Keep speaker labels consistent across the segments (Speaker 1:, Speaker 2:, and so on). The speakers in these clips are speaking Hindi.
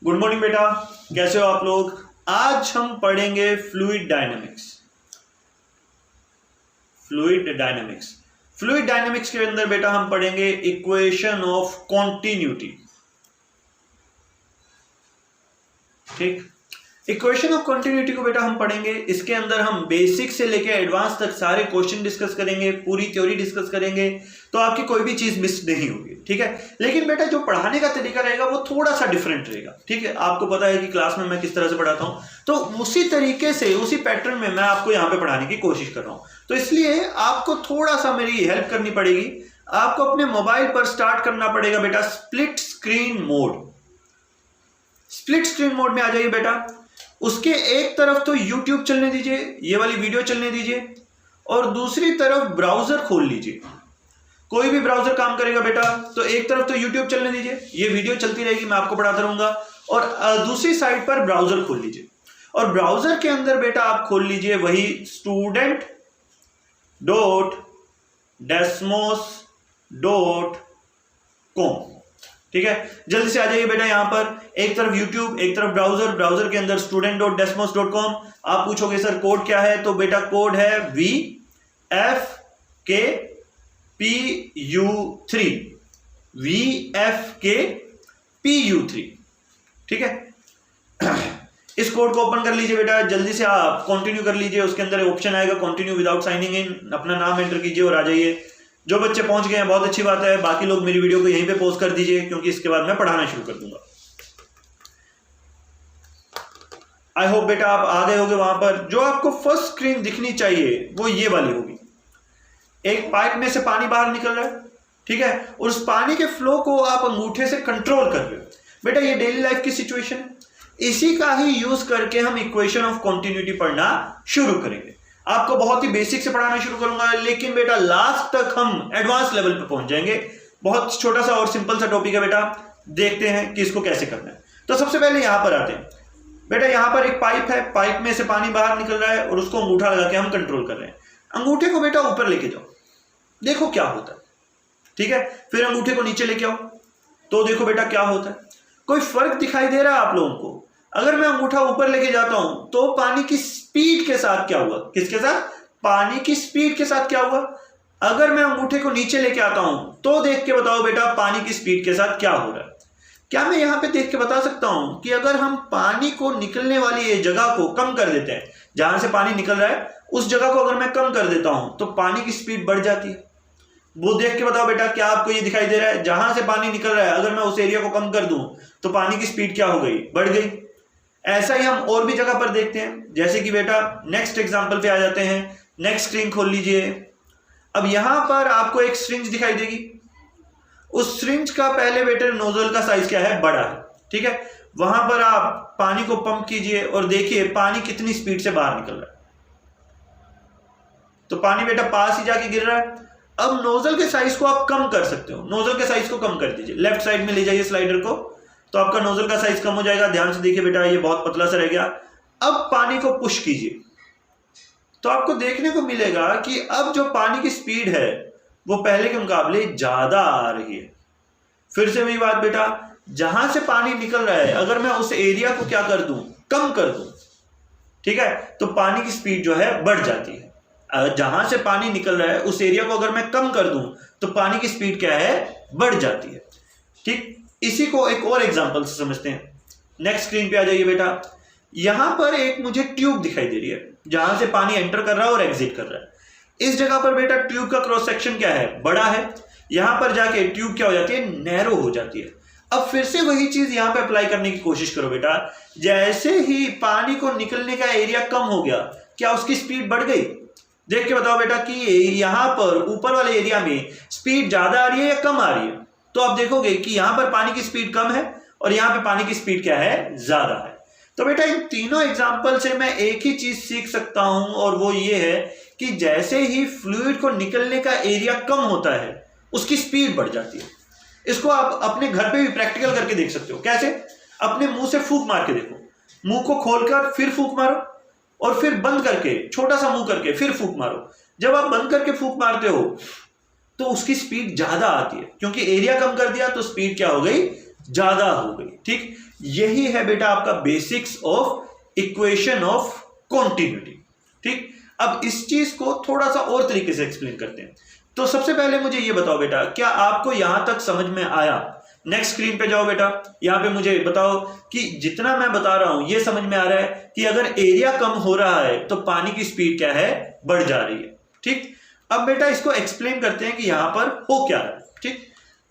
Speaker 1: गुड मॉर्निंग बेटा, कैसे हो आप लोग। आज हम पढ़ेंगे फ्लूइड डायनेमिक्स। फ्लूइड डायनेमिक्स के अंदर बेटा हम पढ़ेंगे इक्वेशन ऑफ कॉन्टिन्यूटी। ठीक, इक्वेशन ऑफ कॉन्टिन्यूटी को बेटा हम पढ़ेंगे। इसके अंदर हम बेसिक से लेकर एडवांस तक सारे क्वेश्चन डिस्कस करेंगे, पूरी थ्योरी डिस्कस करेंगे, तो आपकी कोई भी चीज मिस नहीं होगी। ठीक है, लेकिन बेटा जो पढ़ाने का तरीका रहेगा वो थोड़ा सा डिफरेंट रहेगा। ठीक है, आपको पता है कि क्लास में मैं किस तरह से पढ़ाता हूं, तो उसी तरीके से उसी पैटर्न में मैं आपको यहां पे पढ़ाने की कोशिश कर रहा हूं। तो इसलिए आपको थोड़ा सा मेरी हेल्प करनी पड़ेगी। आपको अपने मोबाइल पर स्टार्ट करना पड़ेगा बेटा split screen mode. Split screen mode में आ जाइए बेटा। उसके एक तरफ तो YouTube चलने दीजिए, ये वाली वीडियो चलने दीजिए, और दूसरी तरफ ब्राउजर खोल लीजिए। कोई भी ब्राउजर काम करेगा बेटा। तो एक तरफ तो YouTube चलने दीजिए, ये वीडियो चलती रहेगी, मैं आपको पढ़ाता रहूंगा, और दूसरी साइड पर ब्राउजर खोल लीजिए। और ब्राउजर के अंदर बेटा आप खोल लीजिए वही student.desmos.com। ठीक है, जल्दी से आ जाइए बेटा। यहां पर एक तरफ YouTube, एक तरफ ब्राउजर के अंदर student.desmos.com। आप पूछोगे सर कोड क्या है, तो बेटा कोड है VFKPU3। ठीक है, इस कोड को ओपन कर लीजिए बेटा। जल्दी से आप कंटिन्यू कर लीजिए। उसके अंदर ऑप्शन आएगा कंटिन्यू विदाउट साइनिंग इन। अपना नाम एंटर कीजिए और आ जाइए। जो बच्चे पहुंच गए हैं बहुत अच्छी बात है, बाकी लोग मेरी वीडियो को यहीं पे पॉज कर दीजिए, क्योंकि इसके बाद मैं पढ़ाना शुरू कर दूंगा। आई होप बेटा आप आ गए होंगे। वहां पर जो आपको फर्स्ट स्क्रीन दिखनी चाहिए वो ये वाली होगी। एक पाइप में से पानी बाहर निकल रहा है, ठीक है, और उस पानी के फ्लो को आप अंगूठे से कंट्रोल कर रहे हो। बेटा ये डेली लाइफ की सिचुएशन है, इसी का ही यूज करके हम इक्वेशन ऑफ कॉन्टिन्यूटी पढ़ना शुरू करेंगे। आपको बहुत ही बेसिक से पढ़ाना शुरू करूंगा, लेकिन बेटा लास्ट तक हम एडवांस लेवल पे पहुंच जाएंगे। बहुत छोटा सा और सिंपल सा टॉपिक है बेटा, देखते हैं कि इसको कैसे करना है। तो सबसे पहले यहां पर आते हैं बेटा। यहां पर एक पाइप है, पाइप में से पानी बाहर निकल रहा है और उसको अंगूठा लगा के हम कंट्रोल कर रहे हैं। अंगूठे को बेटा ऊपर लेके जाओ, देखो क्या होता है। ठीक है, फिर अंगूठे को नीचे लेके आओ, तो देखो बेटा क्या होता है। कोई फर्क दिखाई दे रहा है आप लोगों को? अगर मैं अंगूठा ऊपर लेके जाता हूं तो पानी की स्पीड के साथ क्या हुआ? किसके साथ? पानी की स्पीड के साथ क्या हुआ? अगर मैं अंगूठे को नीचे लेके आता हूं तो देख के बताओ बेटा पानी की स्पीड के साथ क्या हो रहा है। क्या मैं यहां पे देख के बता सकता हूं कि अगर हम पानी को निकलने वाली ये जगह को कम कर देते हैं, जहां से पानी निकल रहा है उस जगह को अगर मैं कम कर देता हूं तो पानी की स्पीड बढ़ जाती है? वो देख के बताओ बेटा, क्या आपको ये दिखाई दे रहा है? जहां से पानी निकल रहा है अगर मैं उस एरिया को कम कर दूं तो पानी की स्पीड क्या हो गई? बढ़ गई। ऐसा ही हम और भी जगह पर देखते हैं, जैसे कि बेटा नेक्स्ट एग्जांपल पे आ जाते हैं। नेक्स्ट स्क्रीन खोल लीजिए। अब यहां पर आपको एक सिरिंज दिखाई देगी। उस सिरिंज का पहले बेटा नोजल का साइज क्या है? बड़ा है। ठीक है, वहां पर आप पानी को पंप कीजिए और देखिए पानी कितनी स्पीड से बाहर निकल रहा है। तो पानी बेटा पास ही जाके गिर रहा है। अब नोजल के साइज को आप कम कर सकते हो। नोजल के साइज को कम कर दीजिए, लेफ्ट साइड में ले जाइए स्लाइडर को, तो आपका नोजल का साइज कम हो जाएगा। ध्यान से देखिए बेटा, ये बहुत पतला सा रह गया। अब पानी को पुश कीजिए तो आपको देखने को मिलेगा कि अब जो पानी की स्पीड है वो पहले के मुकाबले ज्यादा आ रही है। फिर से वही बात बेटा, जहां से पानी निकल रहा है अगर मैं उस एरिया को क्या कर दूं? कम कर दूं। ठीक है, तो पानी की स्पीड जो है बढ़ जाती है। जहां से पानी निकल रहा है उस एरिया को अगर मैं कम कर दूं तो पानी की स्पीड क्या है? बढ़ जाती है। ठीक, इसी को एक और एग्जांपल से समझते हैं। नेक्स्ट स्क्रीन पे आ जाइए बेटा। यहां पर एक मुझे ट्यूब दिखाई दे रही है, जहां से पानी एंटर कर रहा है और एग्जिट कर रहा है। इस जगह पर बेटा ट्यूब का क्रॉस सेक्शन क्या है? बड़ा है। यहां पर जाके ट्यूब क्या हो जाती है? नैरो हो जाती है। अब फिर से वही चीज यहां पे अप्लाई करने की कोशिश करो बेटा। जैसे ही पानी को निकलने का एरिया कम हो गया, क्या उसकी स्पीड बढ़ गई? देख के बताओ बेटा कि यहां पर ऊपर वाले एरिया में स्पीड ज्यादा आ रही है या कम आ रही है? तो आप देखोगे कि यहां पर पानी की स्पीड कम है और यहां पे पानी की स्पीड क्या है? ज्यादा है। तो बेटा इन तीनों एग्जांपल से मैं एक ही चीज सीख सकता हूं, और वो ये है कि जैसे ही फ्लूइड को निकलने का एरिया कम होता है उसकी स्पीड बढ़ जाती है। इसको आप अपने घर पे भी प्रैक्टिकल करके देख सकते हो। कैसे? अपने मुंह से फूंक मार के देखो। मुंह को खोलकर फिर फूंक मारो, और फिर बंद करके छोटा सा मुंह करके फिर फूंक मारो। जब आप बंद करके फूंक मारते हो तो उसकी स्पीड ज्यादा आती है, क्योंकि एरिया कम कर दिया तो स्पीड क्या हो गई? ज्यादा हो गई। ठीक, यही है बेटा आपका basics of equation of continuity. ठीक, अब इस चीज को थोड़ा सा और तरीके से एक्सप्लेन करते हैं। तो सबसे पहले मुझे ये बताओ बेटा, क्या आपको यहां तक समझ में आया? नेक्स्ट स्क्रीन पे जाओ बेटा, यहां पे मुझे बताओ कि जितना मैं बता रहा हूं ये समझ में आ रहा है कि अगर एरिया कम हो रहा है तो पानी की स्पीड क्या है, बढ़ जा रही है। ठीक, अब बेटा इसको एक्सप्लेन करते हैं कि यहां पर हो क्या रहा है। ठीक,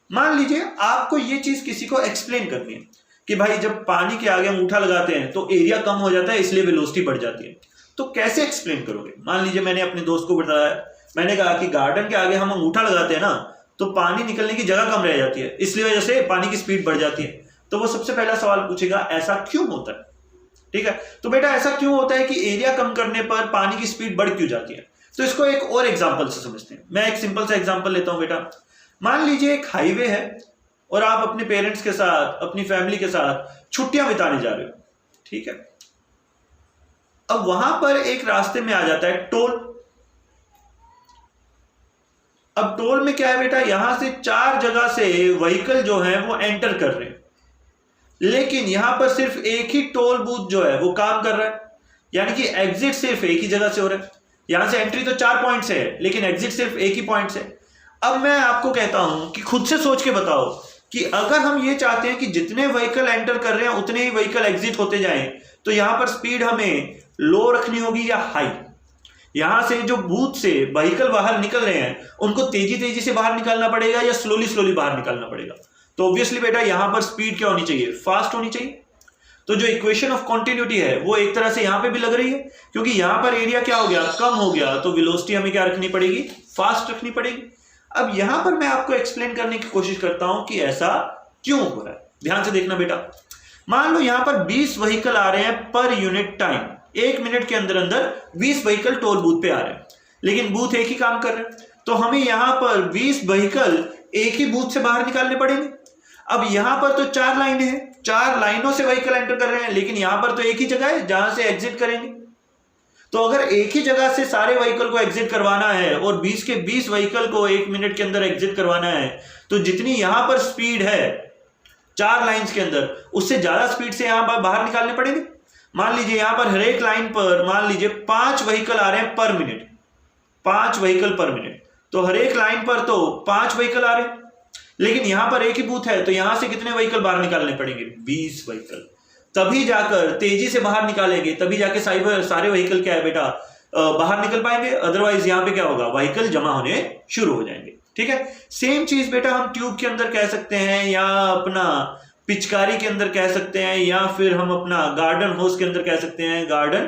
Speaker 1: मान लीजिए आपको ये चीज किसी को एक्सप्लेन करनी है कि भाई जब पानी के आगे अंगूठा लगाते हैं तो एरिया कम हो जाता है, इसलिए वेलोसिटी बढ़ जाती है। तो कैसे एक्सप्लेन करोगे? मान लीजिए मैंने अपने दोस्त को बताया, मैंने कहा कि गार्डन के आगे हम अंगूठा लगाते हैं ना तो पानी निकलने की जगह कम रह जाती है, इसलिए वजह से पानी की स्पीड बढ़ जाती है। तो वो सबसे पहला सवाल पूछेगा ऐसा क्यों होता है? ठीक है, तो बेटा ऐसा क्यों होता है कि एरिया कम करने पर पानी की स्पीड बढ़ क्यों जाती है? तो इसको एक और एग्जाम्पल से समझते हैं। मैं एक सिंपल सा एग्जाम्पल लेता हूं बेटा। मान लीजिए एक हाईवे है और आप अपने पेरेंट्स के साथ, अपनी फैमिली के साथ छुट्टियां बिताने जा रहे हो। ठीक है, अब वहां पर एक रास्ते में आ जाता है टोल। अब टोल में क्या है बेटा, यहां से 4 जगह से व्हीकल जो है वो एंटर कर रहे हैं, लेकिन यहां पर सिर्फ एक ही टोल बूथ जो है वो काम कर रहा है, यानी कि एग्जिट सिर्फ एक ही जगह से हो रहा है। यहां से एंट्री तो 4 पॉइंट से है, लेकिन एग्जिट सिर्फ एक ही पॉइंट से। अब मैं आपको कहता हूं कि खुद से सोच के बताओ कि अगर हम ये चाहते हैं कि जितने व्हीकल एंटर कर रहे हैं उतने ही व्हीकल एग्जिट होते जाएं, तो यहां पर स्पीड हमें लो रखनी होगी या हाई? यहां से जो बूथ से व्हीकल बाहर निकल रहे हैं उनको तेजी तेजी से बाहर निकालना पड़ेगा या स्लोली स्लोली बाहर निकालना पड़ेगा? तो ऑब्वियसली बेटा यहां पर स्पीड क्या होनी चाहिए, फास्ट होनी चाहिए। तो जो इक्वेशन ऑफ कॉन्टिन्यूटी है वो एक तरह से यहां पे भी लग रही है, क्योंकि यहां पर एरिया क्या हो गया, कम हो गया, तो वेलोसिटी हमें क्या रखनी पड़ेगी, फास्ट रखनी पड़ेगी। अब यहां पर मैं आपको एक्सप्लेन करने की कोशिश करता हूं कि ऐसा क्यों हो रहा है। ध्यान से देखना बेटा, मान लो यहां पर 20 व्हीकल आ रहे हैं पर यूनिट टाइम, 1 मिनट के अंदर अंदर 20 व्हीकल टोल बूथ पे आ रहे हैं, लेकिन बूथ एक ही काम कर रहे हैं, तो हमें यहां पर 20 व्हीकल एक ही बूथ से बाहर निकालने पड़ेंगे। अब यहां पर तो 4 लाइनें हैं, 4 लाइनों से व्हीकल एंटर कर रहे हैं, लेकिन यहां पर तो एक ही जगह है जहां से एग्जिट करेंगे। तो अगर एक ही जगह से सारे व्हीकल को एग्जिट करवाना है और 20 के 20 व्हीकल को 1 मिनट के अंदर एग्जिट करवाना है, तो जितनी यहां पर स्पीड है 4 लाइंस के अंदर, उससे ज्यादा स्पीड से यहां पर बाहर निकालने पड़ेंगे। मान लीजिए यहां पर हर एक लाइन पर मान लीजिए 5 व्हीकल आ रहे हैं पर मिनट, 5 व्हीकल पर मिनट, तो हर एक लाइन पर तो 5 व्हीकल आ रहे हैं, लेकिन यहां पर एक ही बूथ है, तो यहां से कितने व्हीकल बाहर निकालने पड़ेंगे, 20 व्हीकल। तभी जाकर तेजी से बाहर निकालेंगे, तभी जाके सारे व्हीकल क्या है बेटा बाहर निकल पाएंगे, अदरवाइज यहां पे क्या होगा, व्हीकल जमा होने शुरू हो जाएंगे। ठीक है, सेम चीज बेटा हम ट्यूब के अंदर कह सकते हैं, या अपना पिचकारी के अंदर कह सकते हैं, या फिर हम अपना गार्डन होस के अंदर कह सकते हैं, गार्डन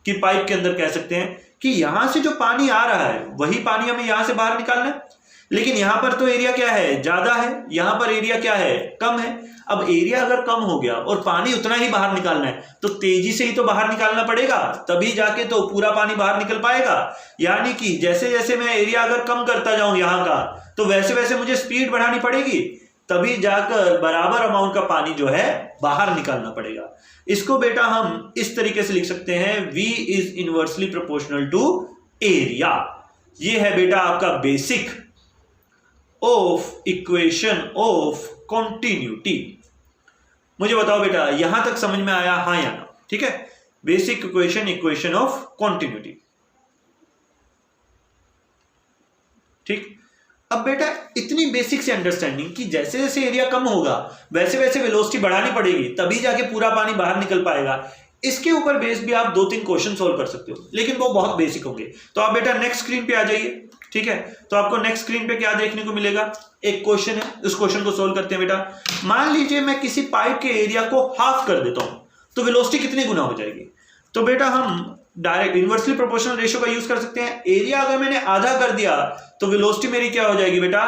Speaker 1: की पाइप के अंदर कह सकते हैं कि यहां से जो पानी आ रहा है वही पानी हमें यहां से बाहर निकालना है, लेकिन यहां पर तो एरिया क्या है, ज्यादा है, यहां पर एरिया क्या है, कम है। अब एरिया अगर कम हो गया और पानी उतना ही बाहर निकालना है, तो तेजी से ही तो बाहर निकालना पड़ेगा, तभी जाके तो पूरा पानी बाहर निकल पाएगा। यानी कि जैसे जैसे मैं एरिया अगर कम करता जाऊं यहां का, तो वैसे वैसे मुझे स्पीड बढ़ानी पड़ेगी, तभी जाकर बराबर अमाउंट का पानी जो है बाहर निकालना पड़ेगा। इसको बेटा हम इस तरीके से लिख सकते हैं, V is inversely proportional to area. ये है बेटा आपका basic of equation of continuity. मुझे बताओ बेटा यहां तक समझ में आया, हाँ या ना? ठीक है, बेसिक इक्वेशन ऑफ कॉन्टिन्यूटी। ठीक, अब बेटा इतनी बेसिक से अंडरस्टैंडिंग कि जैसे जैसे एरिया कम होगा वैसे वैसे वेलोसिटी बढ़ानी पड़ेगी, तभी जाके पूरा पानी बाहर निकल पाएगा। इसके ऊपर बेस भी आप 2-3 क्वेश्चन सोल्व कर सकते हो, लेकिन वो बहुत बेसिक होंगे। तो आप बेटा नेक्स्ट स्क्रीन पे आ जाइए। ठीक है, तो आपको नेक्स्ट स्क्रीन पे क्या देखने को मिलेगा, एक क्वेश्चन है, उस क्वेश्चन को सोल्व करते हैं बेटा। मान लीजिए मैं किसी पाइप के एरिया को हाफ कर देता हूं, तो वेलोसिटी कितनी गुना हो जाएगी? तो बेटा हम डायरेक्ट इनवर्सली प्रोपोर्शनल रेशियो का यूज कर सकते हैं। एरिया अगर मैंने आधा कर दिया तो वेलोसिटी मेरी क्या हो जाएगी बेटा,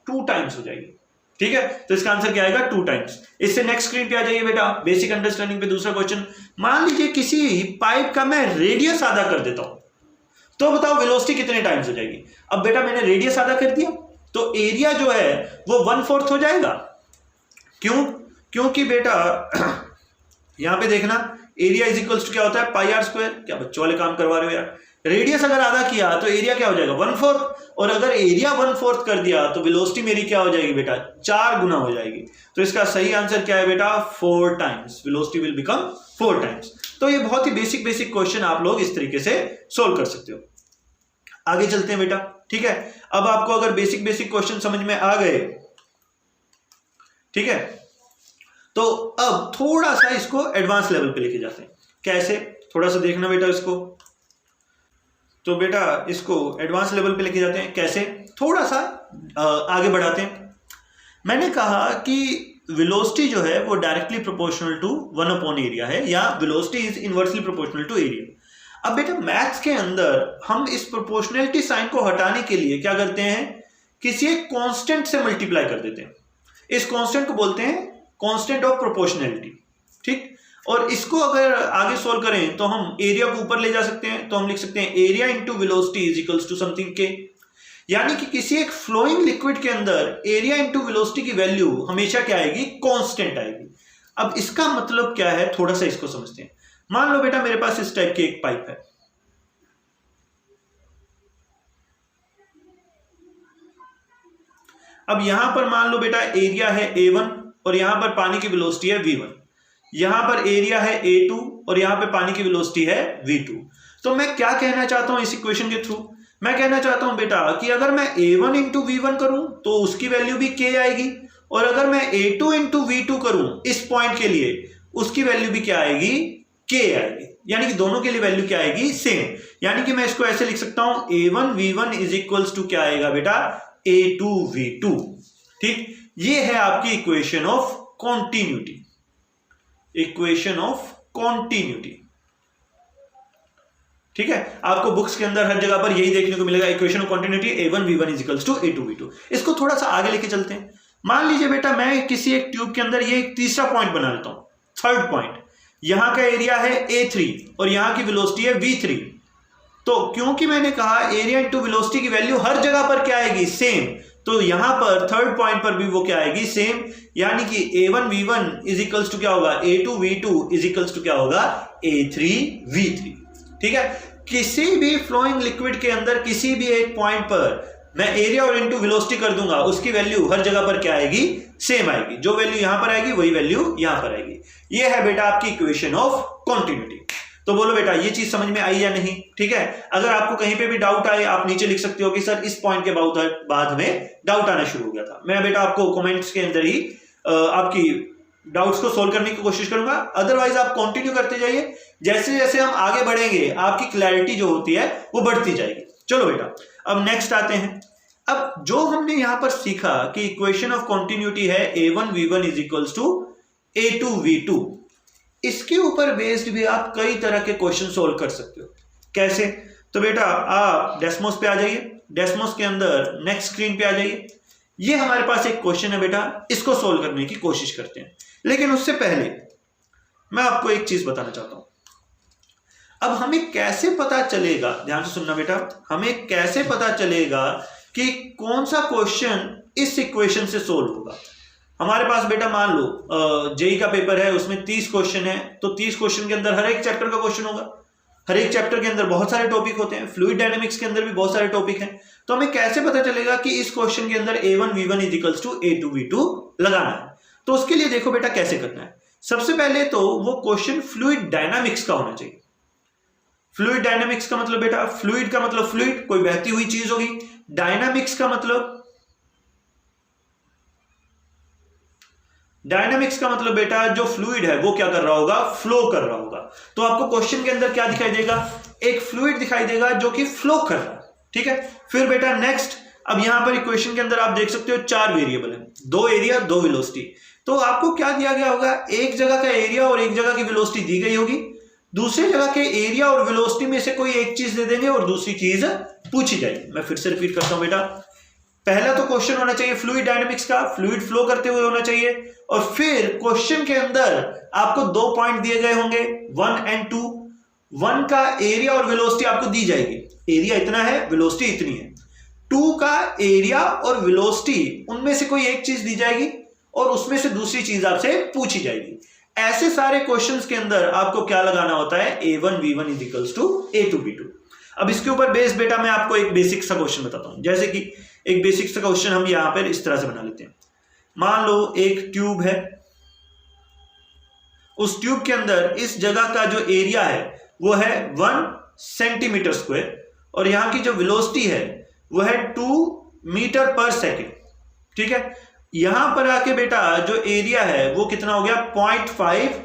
Speaker 1: 2 टाइम्स हो जाएगी। ठीक है, तो इसका आंसर क्या आएगा, 2 टाइम्स। इससे नेक्स्ट स्क्रीन पे आ जाइए बेटा, बेसिक अंडरस्टैंडिंग पे दूसरा क्वेश्चन। मान लीजिए किसी पाइप का मैं रेडियस आधा कर देता हूं, तो बताओ वेलोसिटी कितने टाइम्स हो जाएगी? अब बेटा मैंने रेडियस आधा कर दिया तो एरिया जो है वो 1/4 हो जाएगा। क्यों? क्योंकि बेटा यहां पे देखना, एरिया इज इक्वल्स टू क्या होता है, पाई आर स्क्वायर। क्या बच्चों वाले काम करवा रहे हो यार? रेडियस अगर आधा किया तो एरिया क्या हो जाएगा 1/4, और अगर एरिया 1/4 कर दिया तो वेलोसिटी मेरी क्या हो जाएगी बेटा 4 गुना हो जाएगी। तो इसका सही आंसर क्या है बेटा 4 times, velocity will become 4 times. तो ये बहुत ही बेसिक क्वेश्चन आप लोग इस तरीके से सोल्व कर सकते हो। आगे चलते हैं बेटा, ठीक है। अब आपको अगर बेसिक क्वेश्चन समझ में आ गए, ठीक है, तो अब थोड़ा सा इसको एडवांस लेवल पे लेके जाते हैं। कैसे, थोड़ा सा देखना बेटा इसको। तो बेटा इसको एडवांस लेवल पे लेके जाते हैं, कैसे, थोड़ा सा आगे बढ़ाते हैं। मैंने कहा कि वेलोसिटी जो है वो डायरेक्टली प्रोपोर्शनल टू 1/एरिया है, या velocity is inversely proportional to area. अब बेटा मैथ्स के अंदर हम इस प्रोपोर्शनलिटी साइन को हटाने के लिए क्या करते हैं, किसी एक कांस्टेंट से मल्टीप्लाई कर देते हैं। इस कांस्टेंट को बोलते हैं कांस्टेंट ऑफ प्रोपोर्शनलिटी, ठीक। और इसको अगर आगे सोल्व करें तो हम एरिया को ऊपर ले जा सकते हैं, तो हम लिख सकते हैं area into velocity is equals to something के। यानी कि किसी एक फ्लोइंग लिक्विड के अंदर एरिया इंटू वेलोसिटी की वैल्यू हमेशा क्या आएगी, कांस्टेंट आएगी। अब इसका मतलब क्या है, थोड़ा सा इसको समझते हैं। मान लो बेटा मेरे पास इस टाइप की एक पाइप है, अब यहां पर मान लो बेटा एरिया है A1 और यहां पर पानी की वेलोसिटी है V1, यहां पर एरिया है A2 और यहां पे पानी की वेलोसिटी है V2। तो मैं क्या कहना चाहता हूं इस इक्वेशन के थ्रू, मैं कहना चाहता हूं बेटा कि अगर मैं A1 इंटू V1 करूं तो उसकी वैल्यू भी K आएगी, और अगर मैं A2 इंटू V2 करूं इस पॉइंट के लिए, उसकी वैल्यू भी क्या आएगी, K आएगी। यानी कि दोनों के लिए वैल्यू क्या आएगी, सेम। यानी कि मैं इसको ऐसे लिख सकता हूं A1 V1 is equals to क्या आएगा बेटा A2 V2, ठीक। ये है आपकी equation of continuity, equation of continuity, ठीक है। आपको बुक्स के अंदर हर जगह पर यही देखने को मिलेगा, equation of continuity A1 V1 is equals to A2 V2। इसको थोड़ा सा आगे लेके चलते हैं। मान लीजिए बेटा मैं किसी एक ट्यूब के अंदर ये एक तीसरा पॉइंट बना लेता हूं, थर्ड पॉइंट। यहां का एरिया है A3 और यहां की वेलोसिटी है V3। तो क्योंकि मैंने कहा एरिया इंटू वेलोसिटी की वैल्यू हर जगह पर क्या आएगी, सेम, तो यहां पर थर्ड पॉइंट पर भी वो क्या आएगी, सेम। यानी कि A1 V1 is equals to क्या होगा, A2 V2 is equals to क्या होगा, A3 V3, ठीक है। किसी भी फ्लोइंग लिक्विड के अंदर किसी भी एक पॉइंट पर मैं एरिया और इंटू वेलोसिटी कर दूंगा, उसकी वैल्यू हर जगह पर क्या आएगी, सेम आएगी। जो वैल्यू यहां पर आएगी वही वैल्यू यहां पर आएगी। ये है बेटा आपकी इक्वेशन ऑफ कॉन्टिन्यूटी। तो बोलो बेटा ये चीज समझ में आई या नहीं, ठीक है। अगर आपको कहीं पे भी डाउट आए आप नीचे लिख सकते हो कि सर इस पॉइंट के बाद में डाउट आना शुरू हो गया था। मैं बेटा आपको कमेंट्स के अंदर ही आपकी डाउट्स को सोल्व करने की कोशिश करूंगा। अदरवाइज आप कंटिन्यू करते जाइए, जैसे जैसे हम आगे बढ़ेंगे आपकी क्लैरिटी जो होती है वो बढ़ती जाएगी। चलो बेटा अब नेक्स्ट आते हैं। अब जो हमने यहां पर सीखा कि इक्वेशन ऑफ कॉन्टिन्यूटी है A1 V1 is equals to A2 V2, इसके ऊपर बेस्ड भी आप कई तरह के क्वेश्चन सोल्व कर सकते हो। कैसे, तो बेटा आप डेस्मोस पे आ जाइए, डेस्मोस के अंदर नेक्स्ट स्क्रीन पे आ जाइए। ये हमारे पास एक क्वेश्चन है बेटा, इसको सोल्व करने की कोशिश करते हैं। लेकिन उससे पहले मैं आपको एक चीज बताना चाहता हूं। अब हमें कैसे पता चलेगा, ध्यान से सुनना बेटा, हमें कैसे पता चलेगा कि कौन सा क्वेश्चन इस इक्वेशन से सोल्व होगा। हमारे पास बेटा मान लो जेई का पेपर है, उसमें 30 क्वेश्चन है, तो 30 क्वेश्चन के अंदर हर एक चैप्टर का क्वेश्चन होगा। हर एक चैप्टर के अंदर बहुत सारे टॉपिक होते हैं, फ्लूइड डायनेमिक्स के अंदर भी बहुत सारे टॉपिक हैं। तो हमें कैसे पता चलेगा कि इस क्वेश्चन के अंदर A1 V1 is equals to A2 V2 लगाना है। तो उसके लिए देखो बेटा कैसे करना है। सबसे पहले तो वो क्वेश्चन फ्लूइड डायनामिक्स का होना चाहिए। फ्लूइड डायनामिक्स का मतलब बेटा, फ्लूइड का मतलब फ्लूइड, कोई बहती हुई चीज होगी। डायनामिक्स का मतलब, डायनामिक्स का मतलब बेटा जो फ्लूइड है वो क्या कर रहा होगा, फ्लो कर रहा होगा। तो आपको क्वेश्चन के अंदर क्या दिखाई देगा, एक फ्लूइड दिखाई देगा जो कि फ्लो कर रहा है, ठीक है। फिर बेटा नेक्स्ट, अब यहां पर इक्वेशन के अंदर आप देख सकते हो 4 वेरिएबल है, 2 एरिया 2 वेलोसिटी। तो आपको क्या दिया गया होगा, एक जगह का एरिया और एक जगह की वेलोसिटी दी गई होगी, दूसरी जगह के एरिया और वेलोसिटी में से कोई एक चीज दे देंगे और दूसरी चीज पूछी जाएगी। मैं फिर से रिपीट करता हूं बेटा, पहला तो क्वेश्चन होना चाहिए फ्लूइड डायनेमिक्स का, फ्लूइड फ्लो करते हुए होना चाहिए, और फिर क्वेश्चन के अंदर आपको 2 पॉइंट दिए गए होंगे 1 और 2। 1 का एरिया और वेलोसिटी आपको दी जाएगी, एरिया इतना है वेलोसिटी इतनी है। 2 का एरिया और वेलोसिटी उनमें से कोई एक चीज दी जाएगी और उसमें से दूसरी चीज आपसे पूछी जाएगी। ऐसे सारे क्वेश्चंस के अंदर आपको क्या लगाना होता है, A1 V1 is equals to A2 V2। अब इसके ऊपर बेस बेटा मैं आपको एक बेसिक सा क्वेश्चन बताता हूं। जैसे कि एक बेसिक सा क्वेश्चन हम यहां पर इस तरह से बना लेते हैं। मान लो एक ट्यूब है, उस ट्यूब के अंदर इस जगह का जो एरिया है वो है 1 सेंटीमीटर स्क्वायर और यहां की जो वेलोसिटी है वो है 2 मीटर पर सेकेंड। ठीक है, यहां पर आके बेटा जो एरिया है वो कितना हो गया 0.5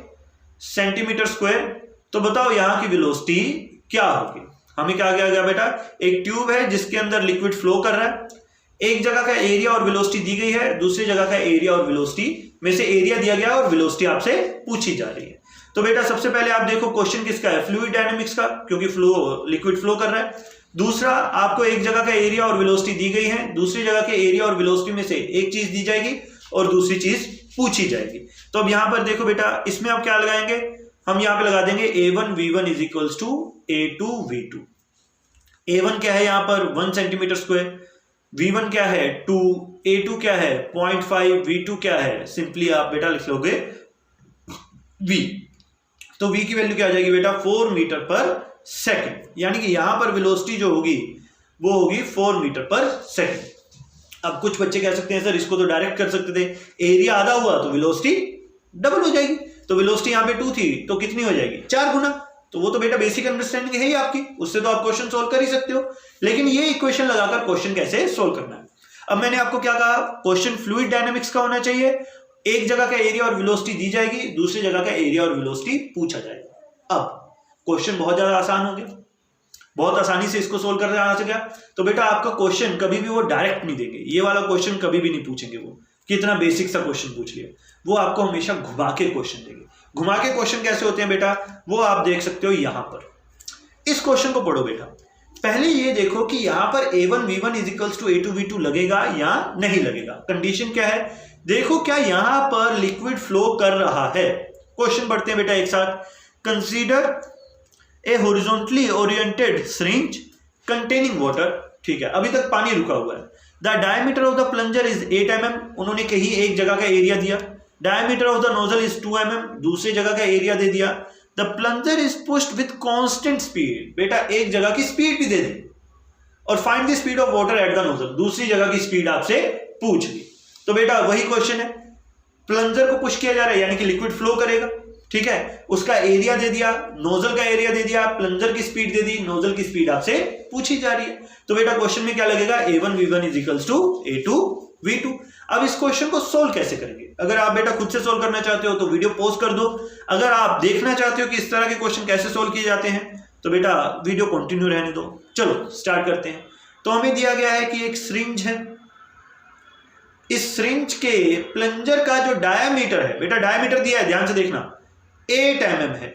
Speaker 1: सेंटीमीटर स्क्वायर। तो बताओ यहां की वेलोसिटी क्या होगी। हमें क्या गया बेटा, एक ट्यूब है जिसके अंदर लिक्विड फ्लो कर रहा है, एक जगह का एरिया और वेलोसिटी दी गई है, दूसरी जगह का एरिया और वेलोसिटी में से एरिया दिया गया और वेलोसिटी आपसे पूछी जा रही है। तो बेटा सबसे पहले आप देखो क्वेश्चन किसका है, फ्लूइड डायनामिक्स का, क्योंकि लिक्विड फ्लो कर रहा है। दूसरा, आपको एक जगह का एरिया और वेलोसिटी दी गई है, दूसरी जगह के एरिया और वेलोसिटी में से एक चीज दी जाएगी और दूसरी चीज पूछी जाएगी। तो अब यहां पर देखो बेटा, इसमें आप क्या लगाएंगे, हम यहां पे लगा देंगे a1v1 is equals to a2v2। a1 क्या है यहां पर 1 सेंटीमीटर स्क्वायर, v1 क्या है 2, a2 क्या है 0.5, v2 क्या है, सिंपली आप बेटा लिख लोगे v। तो v की वैल्यू क्या आ जाएगी बेटा 4 मीटर पर सेकेंड, यानी कि यहां पर वेलोसिटी जो होगी वो होगी 4 मीटर पर सेकेंड। अब कुछ बच्चे कह सकते हैं सर इसको तो डायरेक्ट कर सकते थे, एरिया आधा हुआ तो वेलोसिटी डबल हो जाएगी। तो वेलोसिटी यहां पे 2 थी तो कितनी हो जाएगी 4 गुना। तो वो तो बेटा बेसिक अंडरस्टैंडिंग है ही आपकी, उससे तो आप क्वेश्चन सोल्व कर ही सकते हो। लेकिन ये इक्वेशन लगाकर क्वेश्चन कैसे सोल्व करना है। अब मैंने आपको क्या कहा, क्वेश्चन फ्लूइड डायनामिक्स का होना चाहिए, एक जगह का एरिया और वेलोसिटी दी जाएगी, दूसरी जगह का एरिया और वेलोसिटी पूछा जाएगा। अब क्वेश्चन बहुत ज्यादा आसान हो गया, बहुत आसानी से इसको सोल्व करना आ सका। तो बेटा आपका क्वेश्चन कभी भी वो डायरेक्ट नहीं देंगे, ये वाला क्वेश्चन कभी भी नहीं पूछेंगे वो कि इतना बेसिक सा क्वेश्चन पूछ लिया। वो आपको हमेशा घुमा के क्वेश्चन देंगे। घुमा के क्वेश्चन कैसे होते हैं बेटा, वो आप देख सकते हो यहां पर। इस क्वेश्चन को पढ़ो बेटा, पहले ये देखो कि यहां पर a1v1 is equals to a2v2 लगेगा या नहीं लगेगा। कंडीशन क्या है, देखो क्या यहां पर लिक्विड फ्लो कर रहा है। क्वेश्चन पढ़ते हैं बेटा एक साथ। Consider a horizontally oriented syringe containing water. ठीक है, अभी तक पानी रुका हुआ है। The diameter of the plunger is 8 mm, उन्होंने कहीं एक जगह का एरिया दिया। Diameter of the nozzle is 2 mm, दूसरी जगह का एरिया दे दिया। The plunger is pushed with constant speed, बेटा एक जगह की स्पीड भी दे दे। और find the speed of water at the nozzle, दूसरी जगह की स्पीड आपसे पूछ ली। तो बेटा वही क्वेश्चन है, प्लंजर को पुश किया जा रहा है यानी कि लिक्विड फ्लो करेगा। ठीक है, उसका एरिया दे दिया, नोजल का एरिया दे दिया, प्लंजर की स्पीड दे दी, नोजल की स्पीड आपसे पूछी जा रही है। तो बेटा क्वेश्चन में क्या लगेगा, a1v1 is equals to a2v2। अब इस क्वेश्चन को सोल्व कैसे करेंगे। अगर आप बेटा खुद से सोल्व करना चाहते हो तो वीडियो पॉज कर दो। अगर आप देखना चाहते हो कि इस तरह के क्वेश्चन कैसे सोल्व किए जाते हैं तो बेटा वीडियो कंटिन्यू रहने दो। चलो स्टार्ट करते हैं। तो हमें दिया गया है कि एक सिरिंज है, इस सिरिंज के प्लंजर का जो डायामीटर है, बेटा डायामीटर दिया है ध्यान से देखना 8 mm है।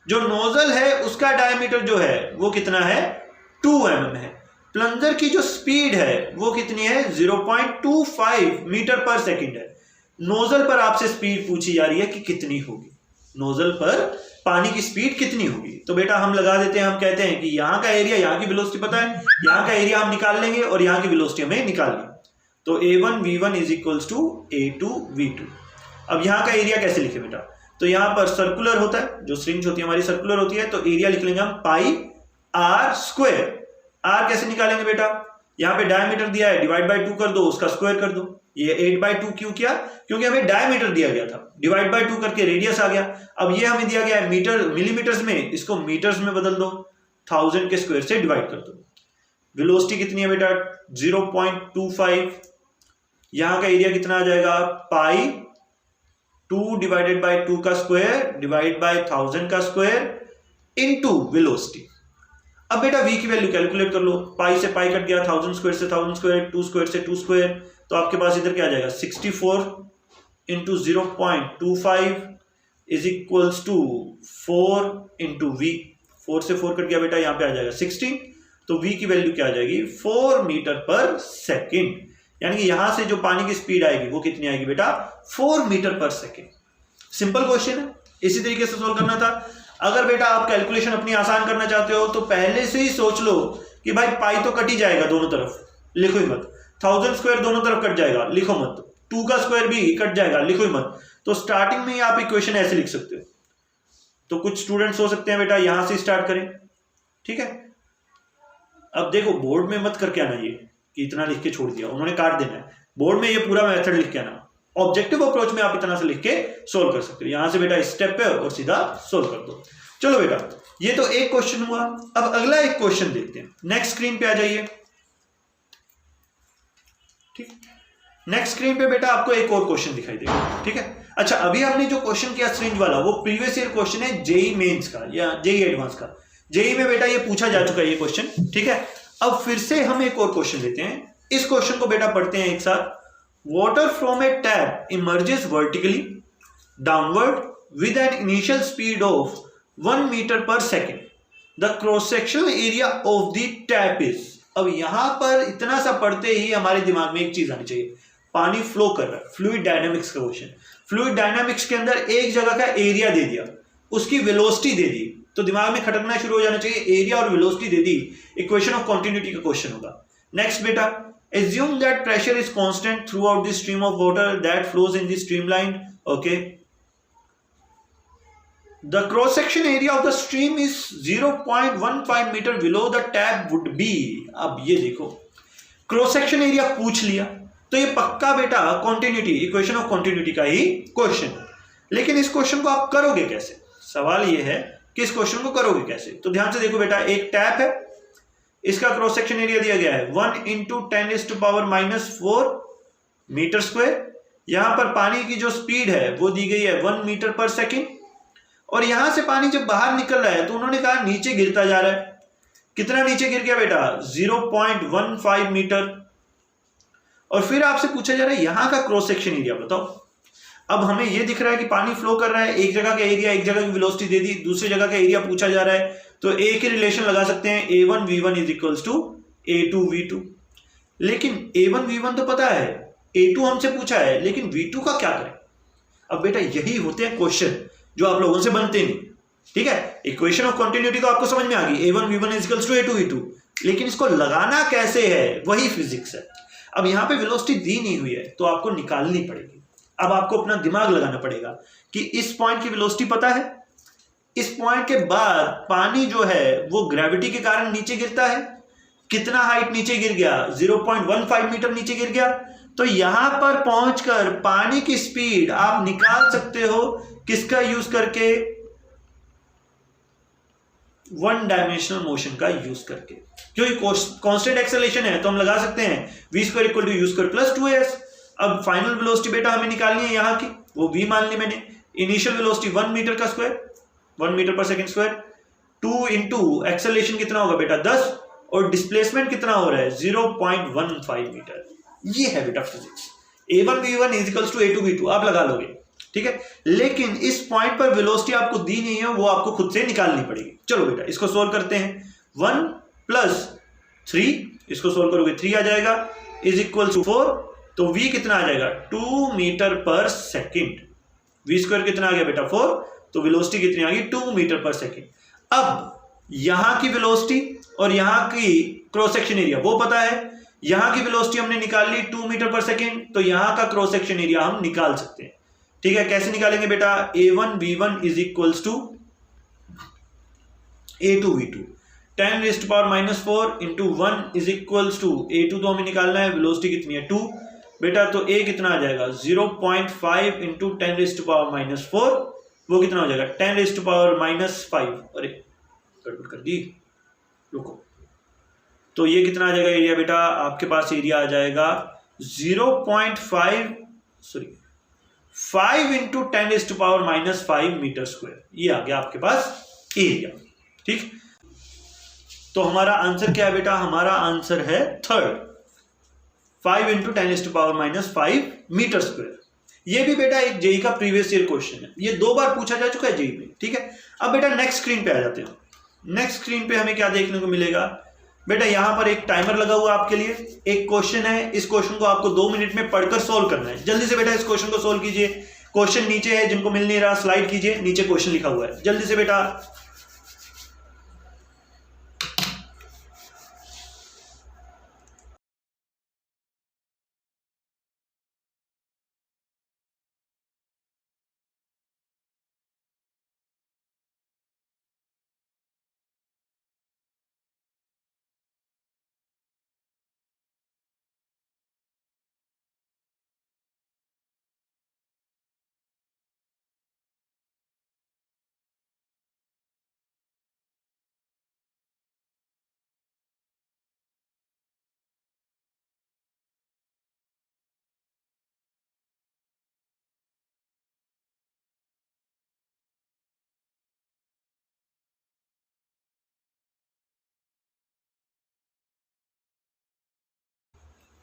Speaker 1: जो नोजल है उसका डायमीटर जो है वो कितना है 2 mm है। प्लंजर की जो स्पीड है वो कितनी है 0.25 मीटर पर सेकंड है। नोजल पर आपसे स्पीड पूछी जा रही है कि कितनी होगी, नोजल पर पानी की स्पीड कितनी होगी। तो बेटा हम लगा देते हैं, हम कहते हैं कि यहां का एरिया, यहां की वेलोसिटी पता है, यहां का एरिया हम निकाल लेंगे और यहां की वेलोसिटी हमें निकालनी। तो a1v1 is equals to a2v2। अब यहां का एरिया कैसे लिखे बेटा, तो यहां पर सर्कुलर होता है, जो सिरिंज होती है हमारी सर्कुलर होती है, तो एरिया लिख लेंगे हम पाई आर स्क्वायर। आर कैसे निकालेंगे बेटा, यहां पे डायमीटर दिया है, डिवाइड बाय 2 कर दो, उसका स्क्वायर कर दो। ये 8/2 क्यों किया, क्योंकि हमें डायमीटर दिया गया था, डिवाइड बाय 2 करके रेडियस आ गया। अब ये हमें दिया गया है मीटर मिलीमीटर्स में, इसको मीटर्स में बदल दो, 1000 के स्क्वायर से डिवाइड कर दो। वेलोसिटी कितनी है बेटा 0.25। यहां का एरिया कितना आ जाएगा पाई 2 डिवाइडेड बाय 2 का स्क्वायर डिवाइड बाय 1000 का स्क्वायर इनटू वेलोसिटी। अब बेटा v की वैल्यू कैलकुलेट कर लो, पाई से पाई कट गया, 1000 स्क्वायर से 1000 स्क्वायर, 2 स्क्वायर से 2 स्क्वायर, तो आपके पास इधर क्या आ जाएगा 64 into 0.25 is equals to 4 into v। 4 से 4 कट गया बेटा, यहाँ पे आ जाएगा 16। तो v की वैल्यू क्या आ जाएगी 4 मीटर पर सेकेंड, यानी कि यहां से जो पानी की स्पीड आएगी वो कितनी आएगी बेटा 4 मीटर पर सेकेंड। सिंपल क्वेश्चन है, इसी तरीके से सोल्व करना था। अगर बेटा आप कैलकुलेशन अपनी आसान करना चाहते हो तो पहले से ही सोच लो कि भाई पाई तो कट ही जाएगा दोनों तरफ, लिखो ही मत। 1000 स्क्वायर दोनों तरफ कट जाएगा, लिखो मत। 2 का स्क्वायर भी कट जाएगा, लिखो ही मत। तो स्टार्टिंग में ही आप इक्वेशन ऐसे लिख सकते हो। तो कुछ स्टूडेंट्स हो सकते हैं बेटा यहां से स्टार्ट करें, ठीक है, अब देखो बोर्ड में मत करके आना ये कि इतना लिख के छोड़ दिया, उन्होंने काट देना है। बोर्ड में ये पूरा मेथड लिख के आना। ऑब्जेक्टिव अप्रोच में आप इतना से लिख के सोल्व कर सकते हो। यहां से बेटा स्टेप पे और सीधा सोल्व कर दो। चलो बेटा, ये तो एक क्वेश्चन हुआ। अब अगला एक क्वेश्चन देखते हैं। नेक्स्ट स्क्रीन पे आ जाइए। ठीक, नेक्स्ट स्क्रीन पे बेटा आपको एक और क्वेश्चन दिखाई देगा। ठीक है, अच्छा अभी हमने जो क्वेश्चन किया सिरिंज वाला, वो प्रीवियस ईयर क्वेश्चन है जेई मेंस का या जेई एडवांस का। जेई में बेटा ये पूछा जा चुका है ये क्वेश्चन। ठीक है, अब फिर से हम एक और क्वेश्चन लेते हैं। इस क्वेश्चन को बेटा पढ़ते हैं एक साथ। Water from A tap emerges vertically downward with an initial speed of 1 meter per second. The cross sectional area of the tap is. अब यहां पर इतना सा पढ़ते ही हमारे दिमाग में एक चीज आनी चाहिए, पानी फ्लो कर रहा है, फ्लूइड डायनामिक्स का क्वेश्चन। फ्लूइड डायनामिक्स के अंदर एक जगह का एरिया दे दिया, उसकी वेलोसिटी दे दी, तो दिमाग में खटकना शुरू हो जाना चाहिए, एरिया और velocity they the, equation of continuity का क्वेश्चन होगा। नेक्स्ट बेटा, assume that pressure is constant throughout the stream of water that flows in the streamline. Okay, the cross section area of the stream is 0.15 meter below the tap would be. अब ये देखो क्रॉस सेक्शन एरिया पूछ लिया, तो ये पक्का बेटा कॉन्टिन्यूटी, इक्वेशन ऑफ कॉन्टिन्यूटी का ही क्वेश्चन। लेकिन इस क्वेश्चन को आप करोगे कैसे? सवाल ये है कि इस क्वेश्चन को करोगे कैसे। तो ध्यान से देखो बेटा, एक टैप है, इसका क्रॉस सेक्शन एरिया दिया गया है 1 × 10⁻⁴ मीटर स्क्वायर। यहां पर पानी की जो स्पीड है वो दी गई है 1 मीटर पर सेकेंड, और यहां से पानी जब बाहर निकल रहा है तो उन्होंने कहा नीचे गिरता जा रहा है। कितना नीचे गिर गया बेटा? 0.15 मीटर। और फिर आपसे पूछा जा रहा है यहां का क्रॉस सेक्शन एरिया बताओ। अब हमें यह दिख रहा है कि पानी फ्लो कर रहा है, एक जगह का एरिया, एक जगह की वेलोसिटी दे दी, दूसरी जगह का एरिया पूछा जा रहा है, तो एक ही रिलेशन लगा सकते हैं, A1 V1 = A2 V2। लेकिन A1 V1 तो पता है, A2 हमसे पूछा है, लेकिन V2 का क्या करें? अब बेटा यही होते हैं क्वेश्चन जो आप लोगों से बनते नहीं। ठीक है, इक्वेशन ऑफ कंटिन्यूटी तो आपको समझ में आ गई, A1 V1 = A2 V2, लेकिन इसको लगाना कैसे है वही फिजिक्स है। अब यहां पे वेलोसिटी दी नहीं हुई है तो आपको निकालनी पड़ेगी। अब आपको अपना दिमाग लगाना पड़ेगा कि इस पॉइंट की वेलोसिटी पता है, इस पॉइंट के बाद पानी जो है वो ग्रेविटी के कारण नीचे गिरता है, कितना हाइट नीचे गिर गया? 0.15 मीटर नीचे गिर गया। तो यहां पर पहुंचकर पानी की स्पीड आप निकाल सकते हो, किसका यूज करके? वन डायमेंशनल मोशन का यूज करके। क्योंकि कांस्टेंट एक्सेलरेशन है तो हम लगा सकते हैं v² = u² + 2s। अब फाइनल वेलोसिटी बेटा हमें निकालनी है यहां की, वो v मान ली मैंने। इनिशियल वेलोसिटी 1 मीटर का स्क्वायर, 1 मीटर पर सेकंड स्क्वायर, 2 × एक्सेलरेशन कितना होगा बेटा? 10, और डिस्प्लेसमेंट कितना हो रहा है? 0.15 मीटर। ये है बेटा physics. A1 V1 = A2 V2 आप लगा लोगे। ठीक है, लेकिन इस पॉइंट पर वेलोसिटी आपको दी नहीं है, वो आपको खुद से निकालनी पड़ेगी। चलो बेटा इसको सोल्व करते हैं। 1 + 3, इसको सोल्व करोगे 3 आ जाएगा, = 4। तो v कितना आ जाएगा? 2 मीटर पर सेकेंड। v² कितना आ गया बेटा? 4। तो वेलोसिटी कितनी आ गई? 2 मीटर पर सेकेंड। अब यहां की वेलोसिटी और यहां की क्रॉस सेक्शन एरिया वो पता है, यहां की वेलोसिटी हमने निकाल ली 2 मीटर पर सेकेंड, तो यहां का क्रॉस सेक्शन एरिया हम निकाल सकते हैं। ठीक है, कैसे निकालेंगे बेटा? A1 V1 = A2 V2, 10⁻⁴ × 1 = A2 तो हमें निकालना है, वेलोसिटी कितनी है? 2 बेटा। तो A कितना आ जाएगा? 0.5 × 10⁻⁴, वो कितना हो जाएगा? 10⁻⁻5। अरे गड़बड़ कर दी, रुको। तो ये कितना आ जाएगा एरिया बेटा? आपके पास एरिया आ जाएगा 5 × 10⁻⁻5 मीटर स्क्वायर। ये आ गया आपके पास एरिया। ठीक, तो हमारा आंसर क्या है बेटा? हमारा आंसर है थर्ड, 5 × 10⁻⁻5 मीटर स्क्वायर। ये भी बेटा एक जेई का प्रीवियस ईयर क्वेश्चन है, ये 2 बार पूछा जा चुका है जेई में। ठीक है, अब बेटा नेक्स्ट स्क्रीन पे आ जाते हैं। नेक्स्ट स्क्रीन पे हमें क्या देखने को मिलेगा बेटा? यहां पर एक टाइमर लगा हुआ आपके लिए, एक क्वेश्चन है, इस क्वेश्चन को आपको 2 मिनट में पढ़कर सोल्व करना है। जल्दी से बेटा इस क्वेश्चन को सोल्व कीजिए। क्वेश्चन नीचे है, जिनको मिल नहीं रहा स्लाइड कीजिए, नीचे क्वेश्चन लिखा हुआ है, जल्दी से बेटा।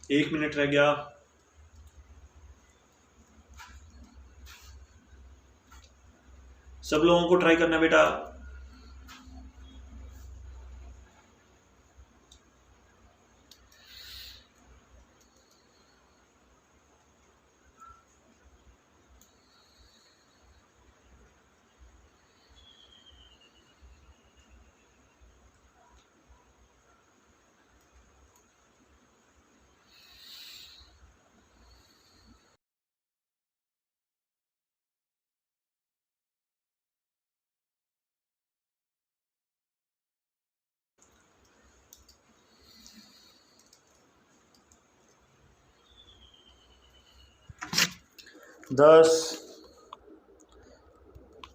Speaker 1: 1 मिनट रह गया। सब लोगों को ट्राई करना बेटा। दस,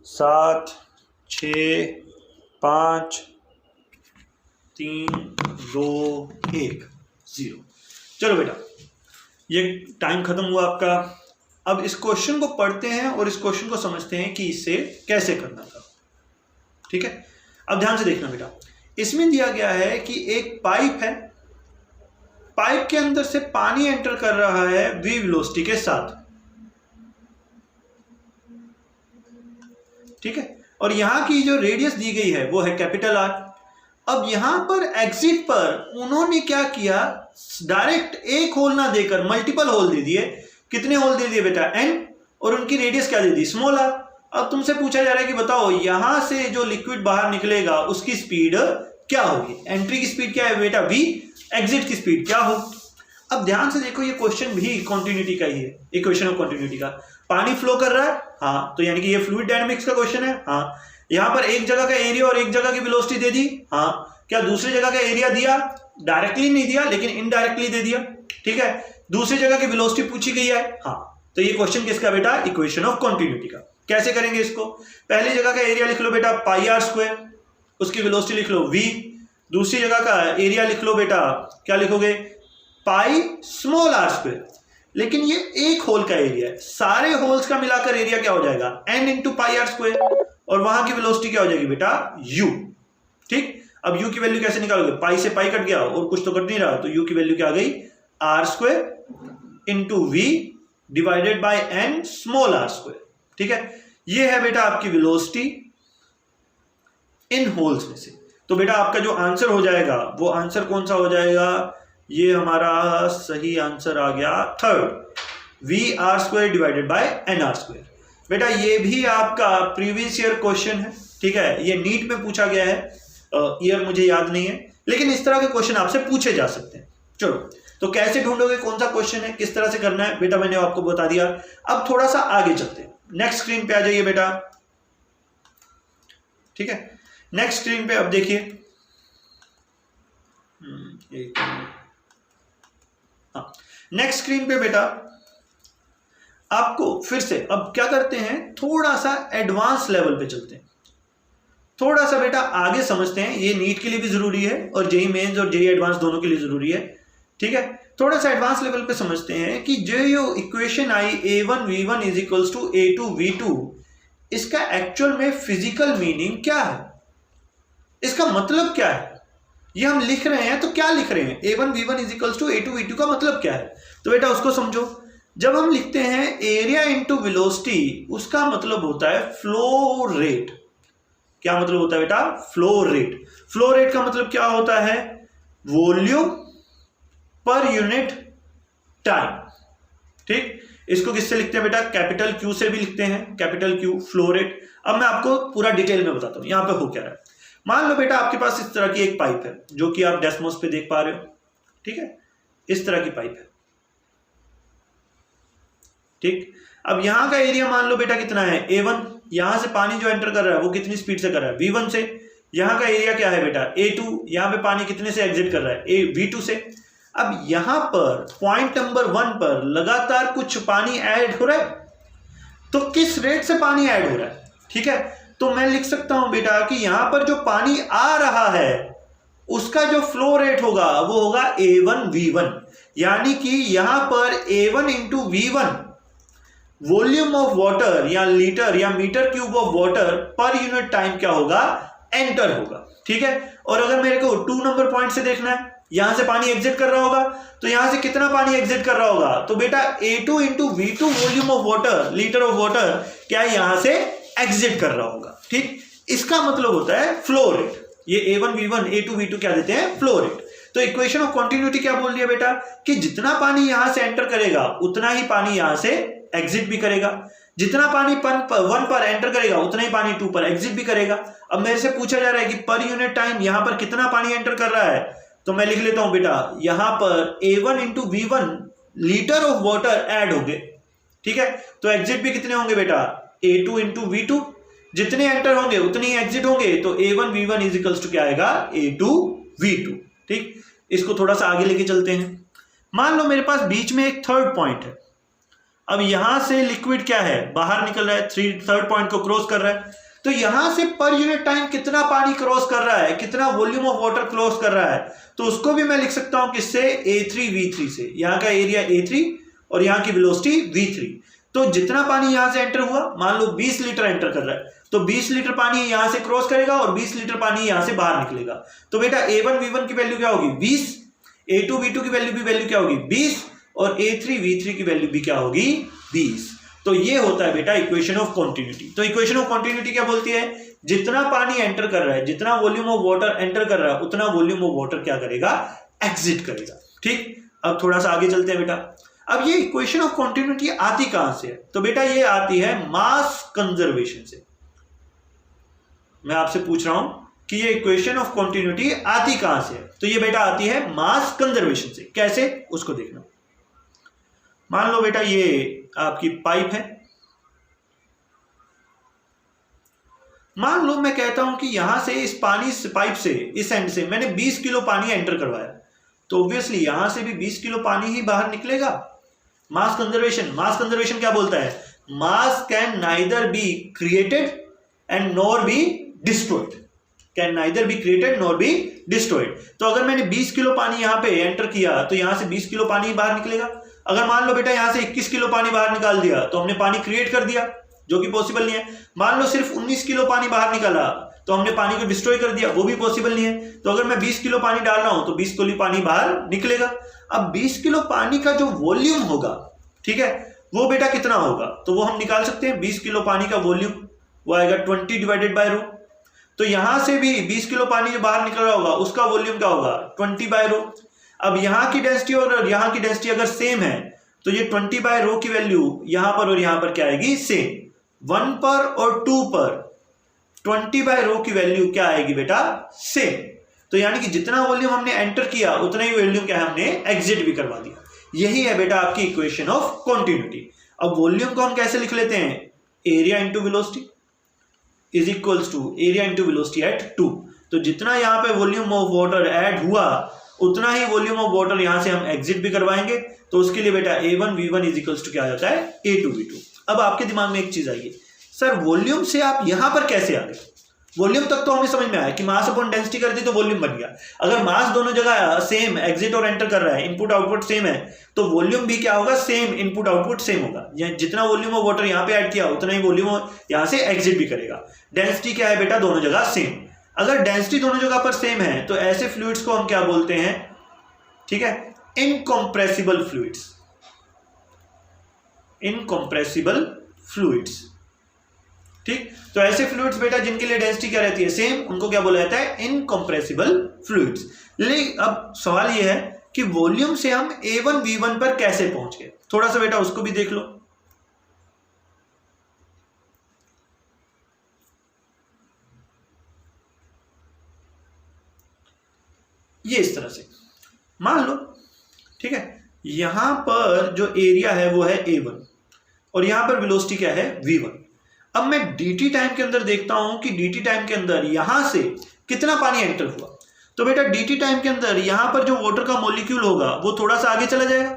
Speaker 1: 7, 6, 5, 3, 2, 1, 0। चलो बेटा, ये टाइम खत्म हुआ आपका। अब इस क्वेश्चन को पढ़ते हैं और इस क्वेश्चन को समझते हैं कि इसे कैसे करना था। ठीक है, अब ध्यान से देखना बेटा। इसमें दिया गया है कि एक पाइप है, पाइप के अंदर से पानी एंटर कर रहा है v वेलोसिटी के साथ। ठीक है, और यहां की जो रेडियस दी गई है वो है कैपिटल R। अब यहां पर एग्जिट पर उन्होंने क्या किया, डायरेक्ट एक होल ना देकर मल्टीपल होल दे दिए। कितने होल दे दिए बेटा, n, और उनकी रेडियस क्या दे दी, स्मॉल r। अब तुमसे पूछा जा रहा है कि बताओ यहां से जो लिक्विड बाहर निकलेगा उसकी स्पीड क्या होगी। एंट्री की स्पीड क्या है बेटा v, एग्जिट की स्पीड क्या हो। अब ध्यान से देखो, ये क्वेश्चन भी कंटिन्यूटी का ही है, इक्वेशन ऑफ कंटिन्यूटी का। पानी फ्लो कर रहा है, हाँ, तो यानी कि ये फ्लूइड डायनामिक्स का क्वेश्चन है। हाँ, यहां पर एक जगह का एरिया और एक जगह की वेलोसिटी दे दी। हाँ, क्या दूसरी जगह का एरिया दिया, डायरेक्टली नहीं दिया लेकिन इनडायरेक्टली दे दिया। ठीक है, दूसरी जगह की वेलोसिटी पूछी गई है। हाँ, तो ये क्वेश्चन किसका बेटा, इक्वेशन ऑफ कंटिन्यूटी का। कैसे करेंगे इसको, पहली जगह का एरिया लिख लो बेटा पाई आर स्क्वायर, उसकी वेलोसिटी लिख लो v। दूसरी जगह का एरिया लिख लो बेटा, क्या लिखोगे, पाई स्मॉल आर स्क्वायर। लेकिन ये एक होल का एरिया है, सारे होल्स का मिलाकर एरिया क्या हो जाएगा, n into pi r square, और वहां की वेलोसिटी क्या हो जाएगी बेटा, u। ठीक, अब u की वैल्यू कैसे निकालोगे, पाई से पाई कट गया और कुछ तो कट नहीं रहा, तो u की वैल्यू क्या आ गई, r square into v divided by n small r square. ठीक है, ये है बेटा आपकी वेलोसिटी इन होल्स में से। तो बेटा आपका जो आंसर हो जाएगा वो आंसर कौन सा हो जाएगा, ये हमारा सही आंसर आ गया third, v r square divided by n r square. बेटा ये भी आपका प्रीवियस ईयर क्वेश्चन है। ठीक है, ये नीट में पूछा गया है, ईयर मुझे याद नहीं है, लेकिन इस तरह के क्वेश्चन आपसे पूछे जा सकते हैं। चलो, तो कैसे ढूंढोगे कौन सा क्वेश्चन है, किस तरह से करना है, बेटा मैंने आपको बता दिया। अब थोड़ा सा आगे चलते हैं, नेक्स्ट स्क्रीन पे आ जाइए बेटा। ठीक है, नेक्स्ट स्क्रीन पे अब देखिए, हाँ, नेक्स्ट स्क्रीन पे बेटा आपको फिर से अब क्या करते हैं, थोड़ा सा एडवांस लेवल पे चलते हैं, थोड़ा सा बेटा आगे समझते हैं। ये नीट के लिए भी जरूरी है और जेई मेंस और जेई एडवांस दोनों के लिए जरूरी है। ठीक है, थोड़ा सा एडवांस लेवल पे समझते हैं कि जो इक्वेशन आई a1v1 is equals to a2v2, इसका एक्चुअल में फिजिकल मीनिंग क्या है, इसका मतलब क्या है। ये हम लिख रहे हैं तो क्या लिख रहे हैं, a1v1 is equals to a2v2 का मतलब क्या है। तो बेटा उसको समझो, जब हम लिखते हैं एरिया इंटू वेलोसिटी, उसका मतलब होता है फ्लो रेट। क्या मतलब होता है बेटा, फ्लो रेट। फ्लो रेट का मतलब क्या होता है, वॉल्यूम पर यूनिट टाइम। ठीक, इसको किससे लिखते हैं बेटा, कैपिटल क्यू से भी लिखते हैं, कैपिटल क्यू, फ्लो रेट। अब मैं आपको पूरा डिटेल में बताता हूं यहां पे हो क्या रहा है। मान लो बेटा आपके पास इस तरह की एक पाइप है, जो कि आप डेस्मोस पे देख पा रहे हो। ठीक है, इस तरह की पाइप है। ठीक, अब यहां का एरिया मान लो बेटा कितना है, a1। यहां से पानी जो एंटर कर रहा है वो कितनी स्पीड से कर रहा है, v1 से। यहां का एरिया क्या है बेटा, a2। यहां पे पानी कितने से एग्जिट कर रहा है, v2 से। अब यहां पर पॉइंट नंबर 1 पर लगातार कुछ पानी ऐड हो रहा है, तो किस रेट से पानी ऐड हो रहा है। ठीक है, तो मैं लिख सकता हूं बेटा कि यहां पर जो पानी आ रहा है उसका जो फ्लो रेट होगा वो होगा a1v1, यानी कि यहां पर a1 into v1 volume of water या लीटर या metre cube of water per unit time क्या होगा, एंटर होगा। ठीक है, और अगर मेरे को 2 नंबर पॉइंट से देखना है, यहां से पानी एग्जिट कर रहा होगा, तो यहां से कितना पानी एग्जिट कर रहा होगा, तो बेटा A2 into V2 volume of water, litre of water क्या यहां से एग्जिट कर रहा होगा। ठीक, इसका मतलब होता है फ्लो रेट। ये A1 V1 A2 V2 क्या देते हैं, फ्लो रेट। तो इक्वेशन ऑफ कॉन्टिन्यूटी क्या बोल दिया बेटा कि जितना पानी यहां से एंटर करेगा उतना ही पानी यहां से एग्जिट भी करेगा, जितना पानी 1 पर एंटर करेगा उतना ही पानी 2 पर एग्जिट भी करेगा। अब मेरे से पूछा जा रहा है कि पर यूनिट टाइम यहां पर कितना पानी एंटर कर रहा है, तो मैं लिख लेता हूं बेटा यहां पर A1 into V1 litre of water add होंगे। ठीक है, तो एग्जिट भी कितने होंगे बेटा A2 इंटू V2, जितने एंटर होंगे उतने ही एग्जिट होंगे, तो A1 V1 is equals to क्या आएगा A2 V2। ठीक, इसको थोड़ा सा आगे लेके चलते हैं। मान लो मेरे पास बीच में एक थर्ड पॉइंट है। अब यहां से लिक्विड क्या है, बाहर निकल रहा है, थर्ड पॉइंट को क्रॉस कर रहा है। तो यहां से पर यूनिट टाइम कितना पानी क्रॉस कर रहा है, कितना वॉल्यूम ऑफ वाटर क्रॉस कर रहा है, तो उसको भी मैं लिख सकता हूं किससे, A3 V3 से। यहां का एरिया A3 और यहां की वेलोसिटी V3। तो जितना पानी यहां से एंटर हुआ, मान लो 20 लीटर एंटर कर रहा है, तो 20 लीटर पानी यहां से क्रॉस करेगा और 20 लीटर पानी यहां से बाहर निकलेगा। तो बेटा A1 V1 की वैल्यू क्या होगी 20, A2 V2 की वैल्यू क्या होगी 20, और A3 V3 की वैल्यू भी क्या होगी 20। तो ये होता है बेटा इक्वेशन ऑफ कॉन्टिन्यूटी। तो इक्वेशन ऑफ कॉन्टिन्यूटी क्या बोलती है, जितना पानी एंटर कर रहा है, जितना वॉल्यूम ऑफ वाटर एंटर कर रहा है, उतना वॉल्यूम ऑफ वाटर क्या करेगा, एग्जिट करेगा। ठीक, अब थोड़ा सा आगे चलते हैं बेटा। अब ये इक्वेशन ऑफ कॉन्टिन्यूटी आती कहां से है, तो बेटा ये आती है मास कंजर्वेशन से। मैं आपसे पूछ रहा हूं कि ये इक्वेशन ऑफ कॉन्टिन्यूटी आती कहां से है, तो ये बेटा आती है मास कंजर्वेशन से। कैसे, उसको देखना। मान लो बेटा ये आपकी पाइप है, मान लो मैं कहता हूं कि यहां से इस पाइप से इस एंड से मैंने 20 किलो पानी एंटर करवाया, तो ऑब्वियसली यहां से भी 20 किलो पानी ही बाहर निकलेगा। मास कंजर्वेशन क्या बोलता है, मास can neither be created and nor be destroyed, can neither be created nor be destroyed. तो अगर मैंने 20 किलो पानी यहां पे एंटर किया, तो यहां से 20 किलो पानी ही बाहर निकलेगा। अगर मान लो बेटा यहां से 21 किलो पानी बाहर निकाल दिया, तो हमने पानी क्रिएट कर दिया, जो कि पॉसिबल नहीं है। मान लो सिर्फ 19 किलो पानी बाहर निकाला, तो हमने पानी को डिस्ट्रॉय कर दिया, वो भी पॉसिबल नहीं है। तो अगर मैं 20 किलो पानी डाल रहा हूं, तो 20 किलो पानी बाहर निकलेगा। अब 20 किलो पानी का जो वॉल्यूम होगा, ठीक है, वो बेटा कितना होगा, तो वो हम निकाल सकते हैं। 20 किलो पानी का वॉल्यूम वो आएगा 20 डिवाइडेड बाय रो। तो यहां से भी 20 किलो पानी जो बाहर निकल रहा होगा, उसका वॉल्यूम क्या होगा 20 बाय रो। अब यहां की डेंसिटी और यहां की डेंसिटी अगर सेम है, तो ये 20 बाय रो की वैल्यू यहां पर और यहां पर क्या आएगी, सेम। 1 पर और 2 पर 20 बाय रो की वैल्यू क्या आएगी बेटा, सेम। तो यानी कि जितना वॉल्यूम हमने एंटर किया, उतना ही वॉल्यूम क्या है हमने एग्जिट भी करवा दिया। यही है बेटा आपकी इक्वेशन ऑफ कॉन्टिन्यूटी। अब वॉल्यूम को हम कैसे लिख लेते हैं, area into velocity is equals to area into velocity at 2। तो जितना यहाँ पे वॉल्यूम ऑफ वाटर ऐड हुआ, उतना ही वॉल्यूम ऑफ वाटर यहां से हम एग्जिट भी करवाएंगे। तो उसके लिए बेटा A1 V1 is equals to क्या होता है A2 V2। अब आपके दिमाग में एक चीज आएगी, सर वॉल्यूम से आप यहां पर कैसे आ गए। वॉल्यूम तक तो हमें समझ में आया कि मास अपॉन डेंसिटी कर दी तो वॉल्यूम बन गया। अगर मास दोनों जगह सेम एग्जिट और एंटर कर रहा है, इनपुट आउटपुट सेम है, तो वॉल्यूम भी क्या होगा, सेम इनपुट आउटपुट सेम होगा। जितना वॉल्यूम ऑफ वाटर यहाँ पे ऐड किया, उतना ही वॉल्यूम यहां से एग्जिट भी करेगा। डेंसिटी क्या है बेटा, दोनों जगह सेम। अगर डेंसिटी दोनों जगह पर सेम है, तो ऐसे फ्लूइड्स को हम क्या बोलते हैं, ठीक है, इनकंप्रेसिबल फ्लूइड्स। इनकंप्रेसिबल फ्लूइड्स, ठीक। तो ऐसे फ्लूइड्स बेटा जिनके लिए डेंसिटी क्या रहती है, सेम, उनको क्या बोला जाता है, इनकंप्रेसिबल फ्लूइड्स। लेकिन अब सवाल यह है कि वॉल्यूम से हम A1 V1 पर कैसे पहुंच गए, थोड़ा सा बेटा उसको भी देख लो। ये इस तरह से मान लो, ठीक है, यहां पर जो एरिया है वो है A1 और यहां पर वेलोसिटी क्या है V1। अब मैं dt टाइम के अंदर देखता हूं कि dt टाइम के अंदर यहां से कितना पानी एंटर हुआ। तो बेटा dt टाइम के अंदर यहां पर जो वाटर का मॉलिक्यूल होगा वो थोड़ा सा आगे चला जाएगा।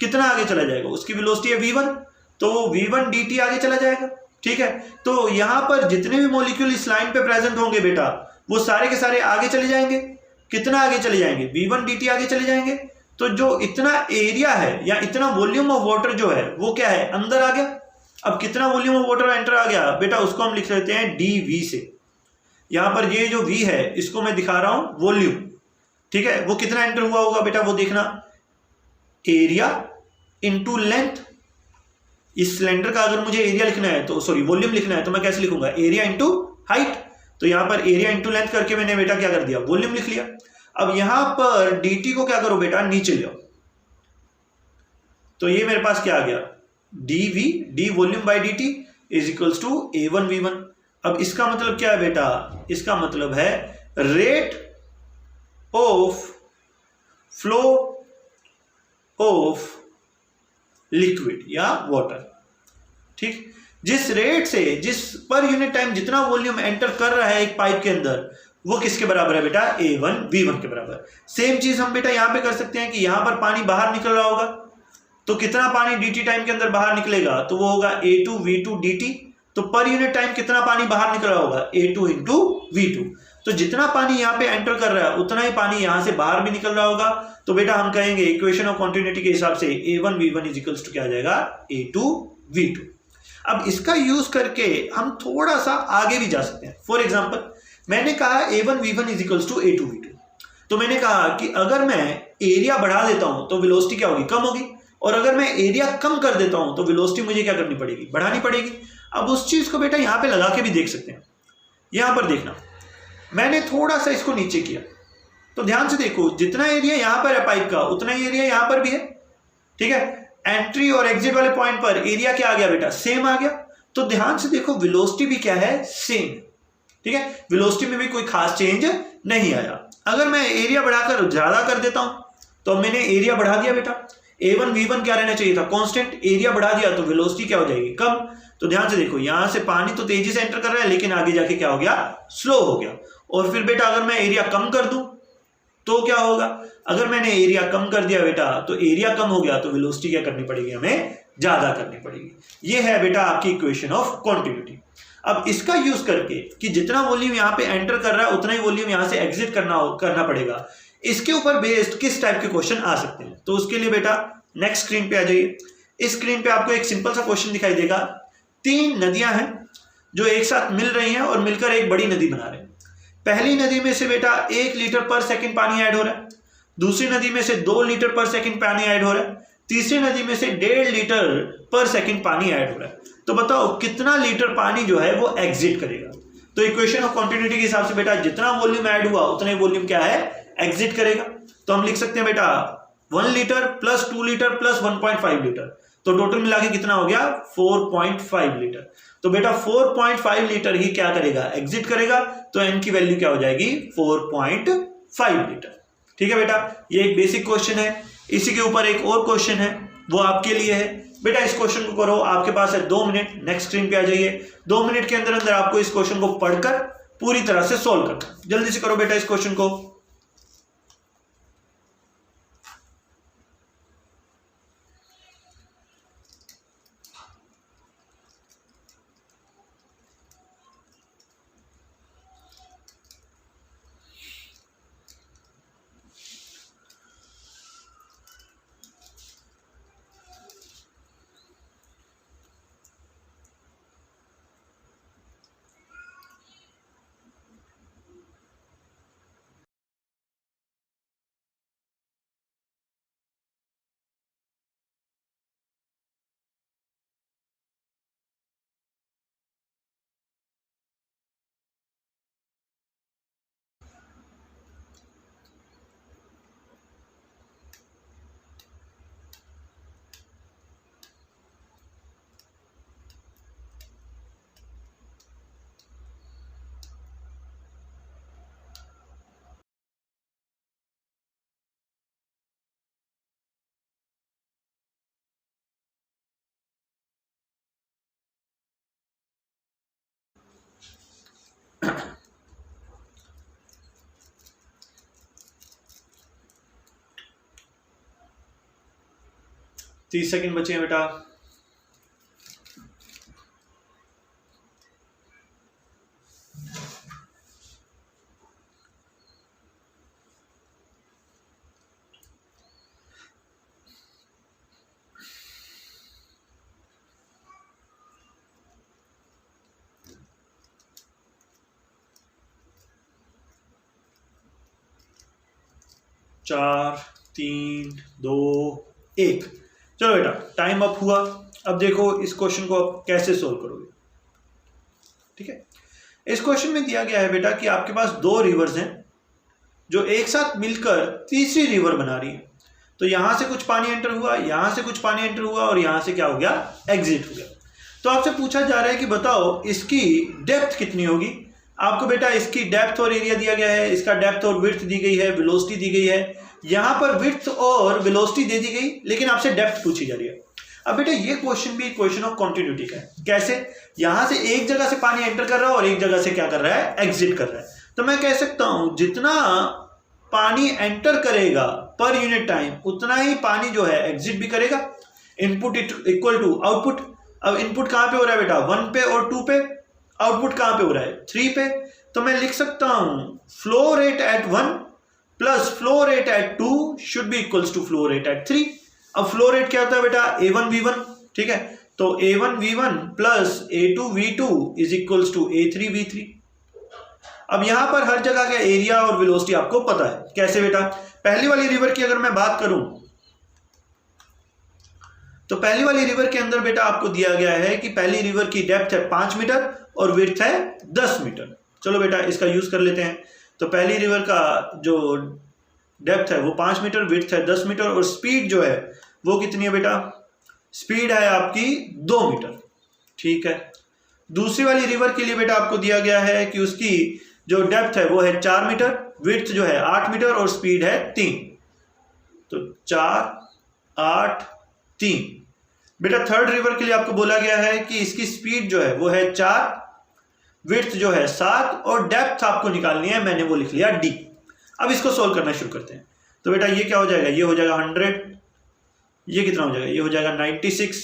Speaker 1: कितना आगे चला जाएगा, उसकी वेलोसिटी है V1, तो वो V1 dt आगे चला जाएगा, ठीक है। तो यहां पर जितने भी मॉलिक्यूल इस लाइन पे प्रेजेंट होंगे बेटा, वो सारे के सारे आगे चले जाएंगे। कितना आगे चले जाएंगे, V1 dt आगे चले जाएंगे। तो जो इतना एरिया है या इतना वॉल्यूम ऑफ वाटर जो है वो क्या है, अंदर आ गया। अब कितना वॉल्यूम ऑफ वाटर एंटर आ गया बेटा, उसको हम लिख लेते हैं dV से। यहां पर ये जो V है, इसको मैं दिखा रहा हूं वॉल्यूम, ठीक है, वो कितना एंटर हुआ होगा बेटा, वो देखना, एरिया इंटू लेंथ। इस सिलेंडर का अगर मुझे एरिया लिखना है तो सॉरी वॉल्यूम लिखना है तो मैं कैसे लिखूंगा, एरिया इंटू हाइट। तो यहां पर एरिया इंटू लेंथ करके मैंने बेटा क्या कर दिया, वॉल्यूम लिख लिया। अब यहां पर dt को क्या करो बेटा, नीचे ले आओ। तो ये मेरे पास क्या आ गया, dv, d volume by dt is equals to a1v1। अब इसका मतलब क्या है बेटा, इसका मतलब है rate of flow of liquid या वाटर। ठीक, जिस रेट से, जिस पर यूनिट टाइम जितना वॉल्यूम एंटर कर रहा है एक पाइप के अंदर, वो किसके बराबर है बेटा, a1v1 के बराबर। सेम चीज हम बेटा यहां पे कर सकते हैं कि यहां पर पानी बाहर निकल रहा होगा तो कितना पानी dt टाइम के अंदर बाहर निकलेगा, तो वो होगा a2v2 dt। तो पर यूनिट टाइम कितना पानी बाहर निकल रहा होगा, a2 इंटू v2। तो जितना पानी यहां पे एंटर कर रहा है उतना ही पानी यहां से बाहर भी निकल रहा होगा। तो बेटा हम कहेंगे इक्वेशन ऑफ कॉन्टिन्यूटी के हिसाब से a1v1 इज इक्वल्स टू क्या आ जाएगा, a2v2। अब इसका यूज करके हम थोड़ा सा आगे भी जा सकते हैं। फॉर एग्जांपल मैंने कहा a1v1 is equals to a2v2, तो मैंने कहा कि अगर मैं एरिया बढ़ा देता हूं तो वेलोसिटी क्या होगी, कम होगी, और अगर मैं एरिया कम कर देता हूं तो वेलोसिटी मुझे क्या करनी पड़ेगी, बढ़ानी पड़ेगी। अब उस चीज को बेटा यहां पे लगा के भी देख सकते हैं। यहां पर देखना, मैंने थोड़ा सा इसको नीचे किया तो ध्यान से देखो, जितना एरिया यहां पर है पाइप का उतना ही एरिया यहां पर भी है। ठीक है, एंट्री और एग्जिट वाले पॉइंट पर एरिया क्या आ गया बेटा, सेम आ गया। तो ध्यान से देखो वेलोसिटी भी क्या है, सेम। ठीक है, वेलोसिटी में भी कोई खास चेंज नहीं आया। अगर मैं एरिया बढ़ाकर ज्यादा कर देता हूं तो मैंने एरिया बढ़ा दिया बेटा, a1v1 क्या रहना चाहिए था, कांस्टेंट। एरिया बढ़ा दिया तो वेलोसिटी क्या हो जाएगी, कम। तो ध्यान से देखो, यहां से पानी तो तेजी से एंटर कर रहा है लेकिन आगे जाके क्या हो गया, स्लो हो गया। और फिर बेटा अगर मैं एरिया कम कर दूं तो क्या होगा, अगर मैंने एरिया कम कर दिया बेटा तो एरिया कम हो गया तो वेलोसिटी क्या करनी पड़ेगी, हमें ज्यादा करनी पड़ेगी। ये है बेटा आपकी इक्वेशन ऑफ कॉन्टिन्यूटी। अब इसका यूज करके कि जितना वॉल्यूम यहां पे एंटर कर रहा है उतना ही वॉल्यूम यहां से एग्जिट करना पड़ेगा, इसके ऊपर बेस्ड किस टाइप के क्वेश्चन आ सकते हैं। तो उसके लिए बेटा नेक्स्ट स्क्रीन पे आ जाइए। इस स्क्रीन पे आपको एक सिंपल सा क्वेश्चन दिखाई देगा। 3 नदियां हैं जो एक साथ मिल रही हैं और मिलकर एक बड़ी नदी बना रहे हैं। पहली नदी में से बेटा 1 लीटर पर सेकंड पानी ऐड हो रहा है, दूसरी नदी में से 2 लीटर पर सेकंड पानी ऐड हो रहा है, तीसरी नदी में से 1.5 लीटर पर सेकंड पानी ऐड हो रहा है। तो बताओ कितना लीटर पानी जो है वो एग्जिट करेगा। तो इक्वेशन ऑफ कॉन्टिन्यूटी के हिसाब से बेटा जितना वॉल्यूम ऐड हुआ उतना ही वॉल्यूम क्या है, एग्जिट करेगा। तो हम लिख सकते हैं बेटा 1 litre plus 2 litre plus 1.5 litre, तो टोटल मिला के कितना हो गया, 4.5 लीटर। तो बेटा 4.5 लीटर ही क्या करेगा, एग्जिट करेगा। तो एन की वैल्यू क्या हो जाएगी, 4.5 लीटर। ठीक है बेटा, ये एक बेसिक क्वेश्चन है। इसी के ऊपर एक और क्वेश्चन है, वो आपके लिए है बेटा। इस क्वेश्चन को करो, आपके पास है 2 मिनट। नेक्स्ट स्क्रीन पे आ जाइए। 2 मिनट के अंदर अंदर आपको इस क्वेश्चन को पढ़कर पूरी तरह से सोल्व करना। जल्दी से करो बेटा इस क्वेश्चन को। तीस सेकंड बचे हैं बेटा। 4 3 2 1। चलो बेटा टाइम अप हुआ। अब देखो इस क्वेश्चन को आप कैसे सोल्व करोगे। ठीक है, इस क्वेश्चन में दिया गया है बेटा कि आपके पास दो रिवर्स हैं जो एक साथ मिलकर तीसरी रिवर बना रही है। तो यहां से कुछ पानी एंटर हुआ, यहां से कुछ पानी एंटर हुआ और यहां से क्या हो गया, एग्जिट हो गया। तो आपसे पूछा जा रहा है कि बताओ इसकी डेप्थ कितनी होगी। आपको बेटा इसकी डेप्थ और एरिया दिया गया है, इसका डेप्थ और विड्थ दी गई है, वेलोसिटी दी गई है। यहां पर विड्थ और वेलोसिटी दे दी गई, लेकिन आपसे डेप्थ पूछी जा रही है। अब बेटा ये क्वेश्चन भी क्वेश्चन ऑफ कॉन्टिन्यूटी का है। कैसे, यहां से एक जगह से पानी एंटर कर रहा है और एक जगह से क्या कर रहा है, एग्जिट कर रहा है। तो मैं कह सकता हूं जितना पानी एंटर करेगा पर यूनिट टाइम उतना ही पानी जो है एग्जिट भी करेगा। Input equal to output. अब इनपुट कहां पे हो रहा है बेटा, 1 पे और 2 पे। आउटपुट कहां पे हो रहा है, 3 पे। तो मैं लिख सकता हूं flow rate at 1 plus flow rate at 2 should be equals to flow rate at 3। अब फ्लो रेट क्या होता है बेटा, A1 V1। ठीक है, तो A1 V1 plus A2 V2 is equals to A3 V3। अब यहां पर हर जगह का एरिया और वेलोसिटी आपको पता है। कैसे बेटा, पहली वाली रिवर की अगर मैं बात करूं तो पहली वाली रिवर के अंदर बेटा आपको दिया गया है कि पहली रिवर की डेप्थ है 5 मीटर और विड्थ है 10 मीटर। चलो बेटा इसका यूज कर लेते हैं। तो पहली रिवर का जो डेप्थ है वो 5 मीटर, विड्थ है 10 मीटर और स्पीड जो है वो कितनी है बेटा, स्पीड है आपकी 2 मीटर। ठीक है, दूसरी वाली रिवर के लिए बेटा आपको दिया गया है कि उसकी जो डेप्थ है वो है 4 मीटर, विड्थ जो है 8 मीटर और स्पीड है 3। तो 4 8 3। बेटा थर्ड रिवर के लिए आपको बोला गया है कि इसकी स्पीड जो है वो है 4, विड्थ जो है 7 और डेप्थ आपको निकालनी है, मैंने वो लिख लिया D। अब इसको सोल्व करना शुरू करते हैं। तो बेटा ये क्या हो जाएगा, ये हो जाएगा 100, ये कितना हो जाएगा, ये हो जाएगा 96,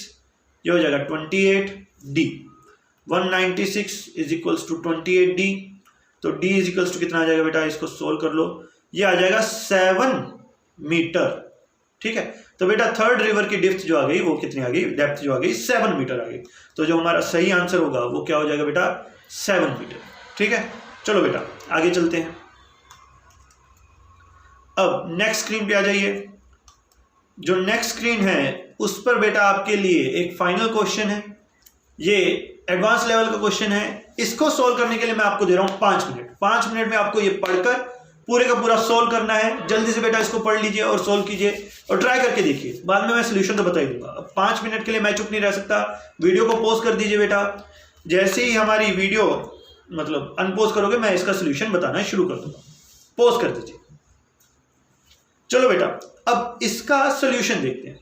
Speaker 1: ये हो जाएगा 28D। 196 is equals to 28D। तो D इज इक्वल्स टू कितना आ जाएगा बेटा, इसको सोल्व कर लो, ये आ जाएगा 7 मीटर। ठीक है, तो बेटा थर्ड रिवर की डेप्थ जो आ गई वो कितनी आ गई, डेप्थ जो आ गई 7 मीटर आ गई। तो जो हमारा सही आंसर होगा वो क्या हो जाएगा बेटा, 7 मीटर। ठीक है, चलो बेटा आगे चलते हैं। अब नेक्स्ट स्क्रीन पे आ जाइए। जो नेक्स्ट स्क्रीन है उस पर बेटा आपके लिए एक फाइनल क्वेश्चन है। ये एडवांस लेवल का क्वेश्चन है। इसको सोल्व करने के लिए मैं आपको दे रहा हूं 5 मिनट। 5 मिनट में आपको ये पढ़कर पूरे का पूरा सोल्व करना है। जल्दी से बेटा इसको पढ़ लीजिए और सोल्व कीजिए और ट्राई करके देखिए। बाद में मैं सोल्यूशन तो बता ही दूंगा। अब 5 मिनट के लिए मैं चुप नहीं रह सकता। वीडियो को पॉज कर दीजिए बेटा। जैसे ही हमारी वीडियो मतलब अनपोज करोगे मैं इसका सोल्यूशन बताना शुरू कर दूंगा। पॉज कर दीजिए। चलो बेटा अब इसका सोल्यूशन देखते हैं।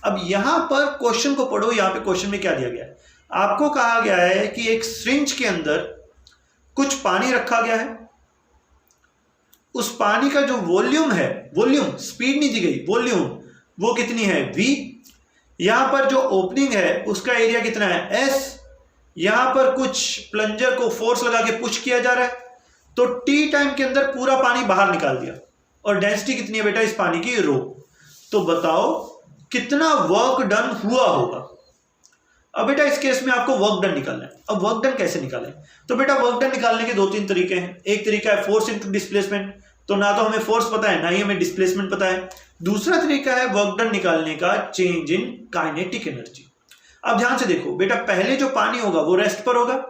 Speaker 1: अब यहां पर क्वेश्चन को पढ़ो। यहां पे क्वेश्चन में क्या दिया गया है, आपको कहा गया है कि एक सिरिंज के अंदर कुछ पानी रखा गया है। उस पानी का जो वॉल्यूम है, वॉल्यूम स्पीड नहीं दी गई, वॉल्यूम वो कितनी है V। यहां पर जो ओपनिंग है उसका एरिया कितना है S। यहां पर कुछ प्लंजर को फोर्स लगा के पुश किया जा रहा है। तो T टाइम के अंदर पूरा पानी बाहर निकाल दिया और डेंसिटी कितनी है बेटा इस पानी की, रो। तो बताओ कितना वर्क डन हुआ होगा। अब बेटा इस केस में आपको वर्क डन निकालना है। अब वर्क डन कैसे निकालें, तो बेटा वर्क डन निकालने के 2-3 तरीके हैं। एक तरीका है फोर्स इनटू डिस्प्लेसमेंट। तो ना तो हमें फोर्स पता है ना ही हमें डिस्प्लेसमेंट पता है। दूसरा तरीका है वर्क डन निकालने का चेंज इन काइनेटिक एनर्जी। अब ध्यान से देखो बेटा, पहले जो पानी होगा वो रेस्ट पर होगा,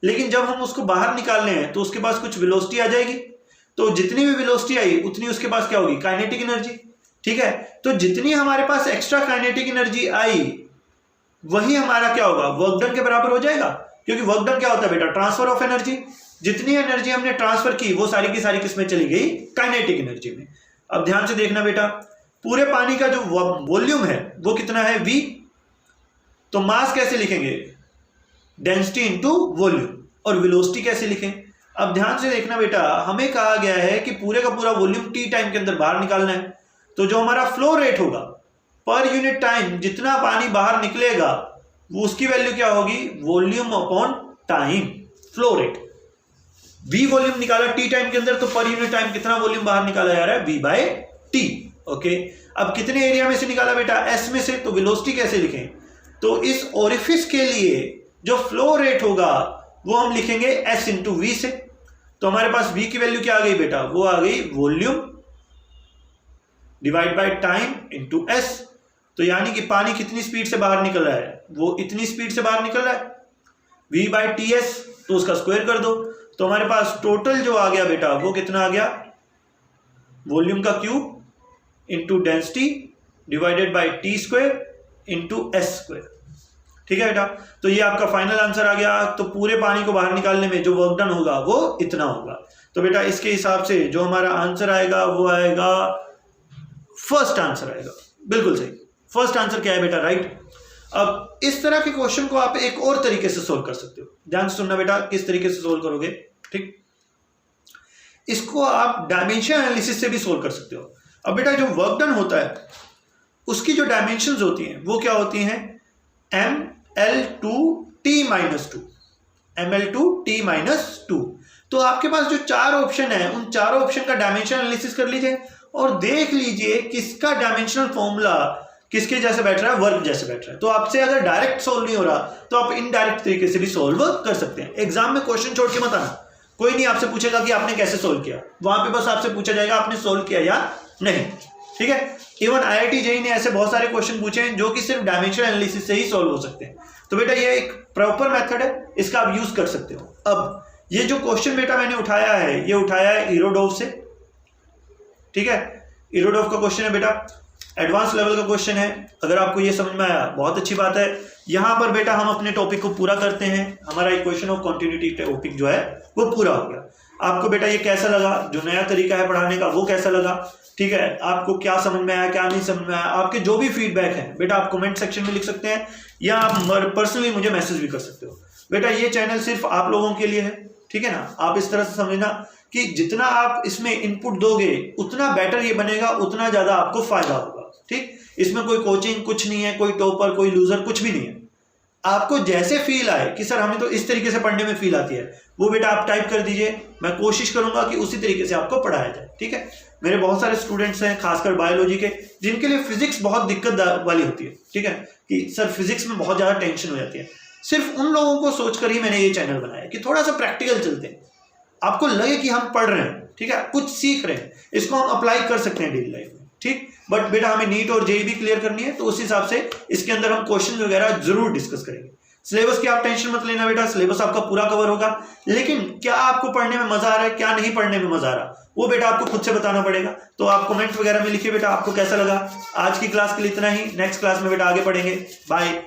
Speaker 1: लेकिन जब हम उसको बाहर निकालने हैं तो उसके पास कुछ वेलोसिटी आ जाएगी। तो जितनी भी वेलोसिटी आई उतनी उसके पास क्या होगी, काइनेटिक एनर्जी। ठीक है, तो जितनी हमारे पास एक्स्ट्रा काइनेटिक एनर्जी आई वही हमारा क्या होगा, वर्क डन के बराबर हो जाएगा। क्योंकि वर्क डन क्या होता है बेटा, ट्रांसफर ऑफ एनर्जी। जितनी एनर्जी हमने ट्रांसफर की वो सारी की सारी किसमें चली गई, काइनेटिक एनर्जी में। अब ध्यान से देखना बेटा, पूरे पानी का जो वॉल्यूम है वो कितना है V। तो मास कैसे लिखेंगे, डेंसिटी इनटू वॉल्यूम। और वेलोसिटी कैसे लिखें। अब ध्यान से देखना बेटा, हमें कहा गया है कि पूरे का पूरा वॉल्यूम T टाइम के अंदर बाहर निकालना है। तो जो हमारा फ्लो रेट होगा पर यूनिट टाइम, जितना पानी बाहर निकलेगा वो उसकी वैल्यू क्या होगी, volume upon time, flow rate. V volume निकाला T टाइम के अंदर, तो पर यूनिट टाइम कितना वॉल्यूम बाहर निकाला जा रहा है, V/T। ओके, अब कितने एरिया में से निकाला बेटा, S में से। तो वेलोसिटी कैसे लिखें, तो इस ओरिफिस के लिए जो फ्लो रेट होगा वो हम लिखेंगे S इंटू V से। तो हमारे पास V की वैल्यू क्या आ गई बेटा, वो आ गई volume divide by time into s। तो यानी कि पानी कितनी स्पीड से बाहर निकल रहा है, वो इतनी स्पीड से बाहर निकल रहा है, v बाई ts, तो उसका स्क्वायर कर दो। तो हमारे पास टोटल जो आ गया बेटा वो कितना आ गया, वॉल्यूम का cube into density divided by T square into S square. ठीक है बेटा, तो ये आपका फाइनल आंसर आ गया। तो पूरे पानी को बाहर निकालने में जो वर्क डन होगा वो इतना होगा। तो बेटा इसके हिसाब से जो हमारा आंसर आएगा वो आएगा, फर्स्ट आंसर आएगा, बिल्कुल सही। फर्स्ट आंसर क्या है बेटा, राइट। अब इस तरह के क्वेश्चन को आप एक और तरीके से सोल्व कर सकते हो, ध्यान से सुनना बेटा, किस तरीके से सोल्व करोगे। ठीक, इसको आप डायमेंशन एनालिसिस से भी सोल्व कर सकते हो। अब बेटा जो वर्क डन होता है उसकी जो डायमेंशंस होती हैं वो क्या होती हैं, ml2t - 2, ml2t - 2। तो आपके पास जो चार ऑप्शन है उन चारों ऑप्शन का डायमेंशन एनालिसिस कर लीजिए और देख लीजिए किसका डायमेंशनल फॉर्मूला किसके जैसे बैठ रहा है, वर्क जैसे बैठ रहा है। तो आपसे अगर डायरेक्ट सोल्व नहीं हो रहा तो आप इनडायरेक्ट तरीके से भी सोल्व कर सकते हैं। एग्जाम में क्वेश्चन छोड़ के मत आना, कोई नहीं आपसे पूछेगा कि आपने कैसे सोल्व किया, वहां पे बस आपसे पूछा जाएगा आपने सोल्व किया या नहीं। ठीक है, इवन IIT JEE ने ऐसे बहुत सारे क्वेश्चन पूछे हैं जो कि सिर्फ डायमेंशन एनालिसिस से ही सोल्व हो सकते हैं। तो बेटा ये एक प्रॉपर मेथड है, इसका आप यूज कर सकते हो। अब ये जो क्वेश्चन बेटा मैंने उठाया है ये उठाया है इरोडोव से। ठीक है, इरोडोव का क्वेश्चन है बेटा, एडवांस लेवल का क्वेश्चन है। अगर आपको ये समझ में आया बहुत अच्छी बात है। यहां पर बेटा हम अपने टॉपिक को पूरा करते हैं, हमारा इक्वेशन ऑफ कॉन्टिन्यूटी टॉपिक जो है वो पूरा हो गया। आपको बेटा ये कैसा लगा, जो नया तरीका है पढ़ाने का वो कैसा लगा, ठीक है, आपको क्या समझ में आया क्या नहीं समझ में आया, आपके जो भी फीडबैक है बेटा आप कमेंट सेक्शन में लिख सकते हैं या आप पर्सनली मुझे मैसेज भी कर सकते हो। बेटा ये चैनल सिर्फ आप लोगों के लिए है, ठीक है ना। आप इस तरह से समझना कि जितना आप इसमें इनपुट दोगे उतना बेटर ये बनेगा, उतना ज्यादा आपको फायदा होगा। ठीक, इसमें कोई कोचिंग कुछ नहीं है, कोई टॉपर कोई लूजर कुछ भी नहीं है। आपको जैसे फील आए कि सर हमें तो इस तरीके से पढ़ने में फील आती है, वो बेटा आप टाइप कर दीजिए, मैं कोशिश करूंगा कि उसी तरीके से आपको पढ़ाया जाए। ठीक है, मेरे बहुत सारे स्टूडेंट्स हैं खासकर बायोलॉजी के जिनके लिए फिजिक्स बहुत दिक्कत वाली होती है। ठीक है, कि सर फिजिक्स में बहुत ज्यादा टेंशन हो जाती है। सिर्फ उन लोगों को सोचकर ही मैंने ये चैनल बनाया कि थोड़ा सा प्रैक्टिकल चलते हैं, आपको लगे कि हम पढ़ रहे हैं, ठीक है, कुछ सीख रहे हैं, इसको हम अप्लाई कर सकते हैं डेली लाइफ में। ठीक, बट बेटा हमें नीट और जेईई भी क्लियर करनी है, तो उस हिसाब से इसके अंदर हम क्वेश्चन वगैरह जरूर डिस्कस करेंगे। सिलेबस की आप टेंशन मत लेना बेटा, सिलेबस आपका पूरा कवर होगा। लेकिन क्या आपको पढ़ने में मजा आ रहा है, क्या नहीं पढ़ने में मजा आ रहा, वो बेटा आपको खुद से बताना पड़ेगा। तो आप कमेंट वगैरह में लिखिए बेटा आपको कैसा लगा। आज की क्लास के लिए इतना ही, नेक्स्ट क्लास में बेटा आगे पढ़ेंगे। बाय।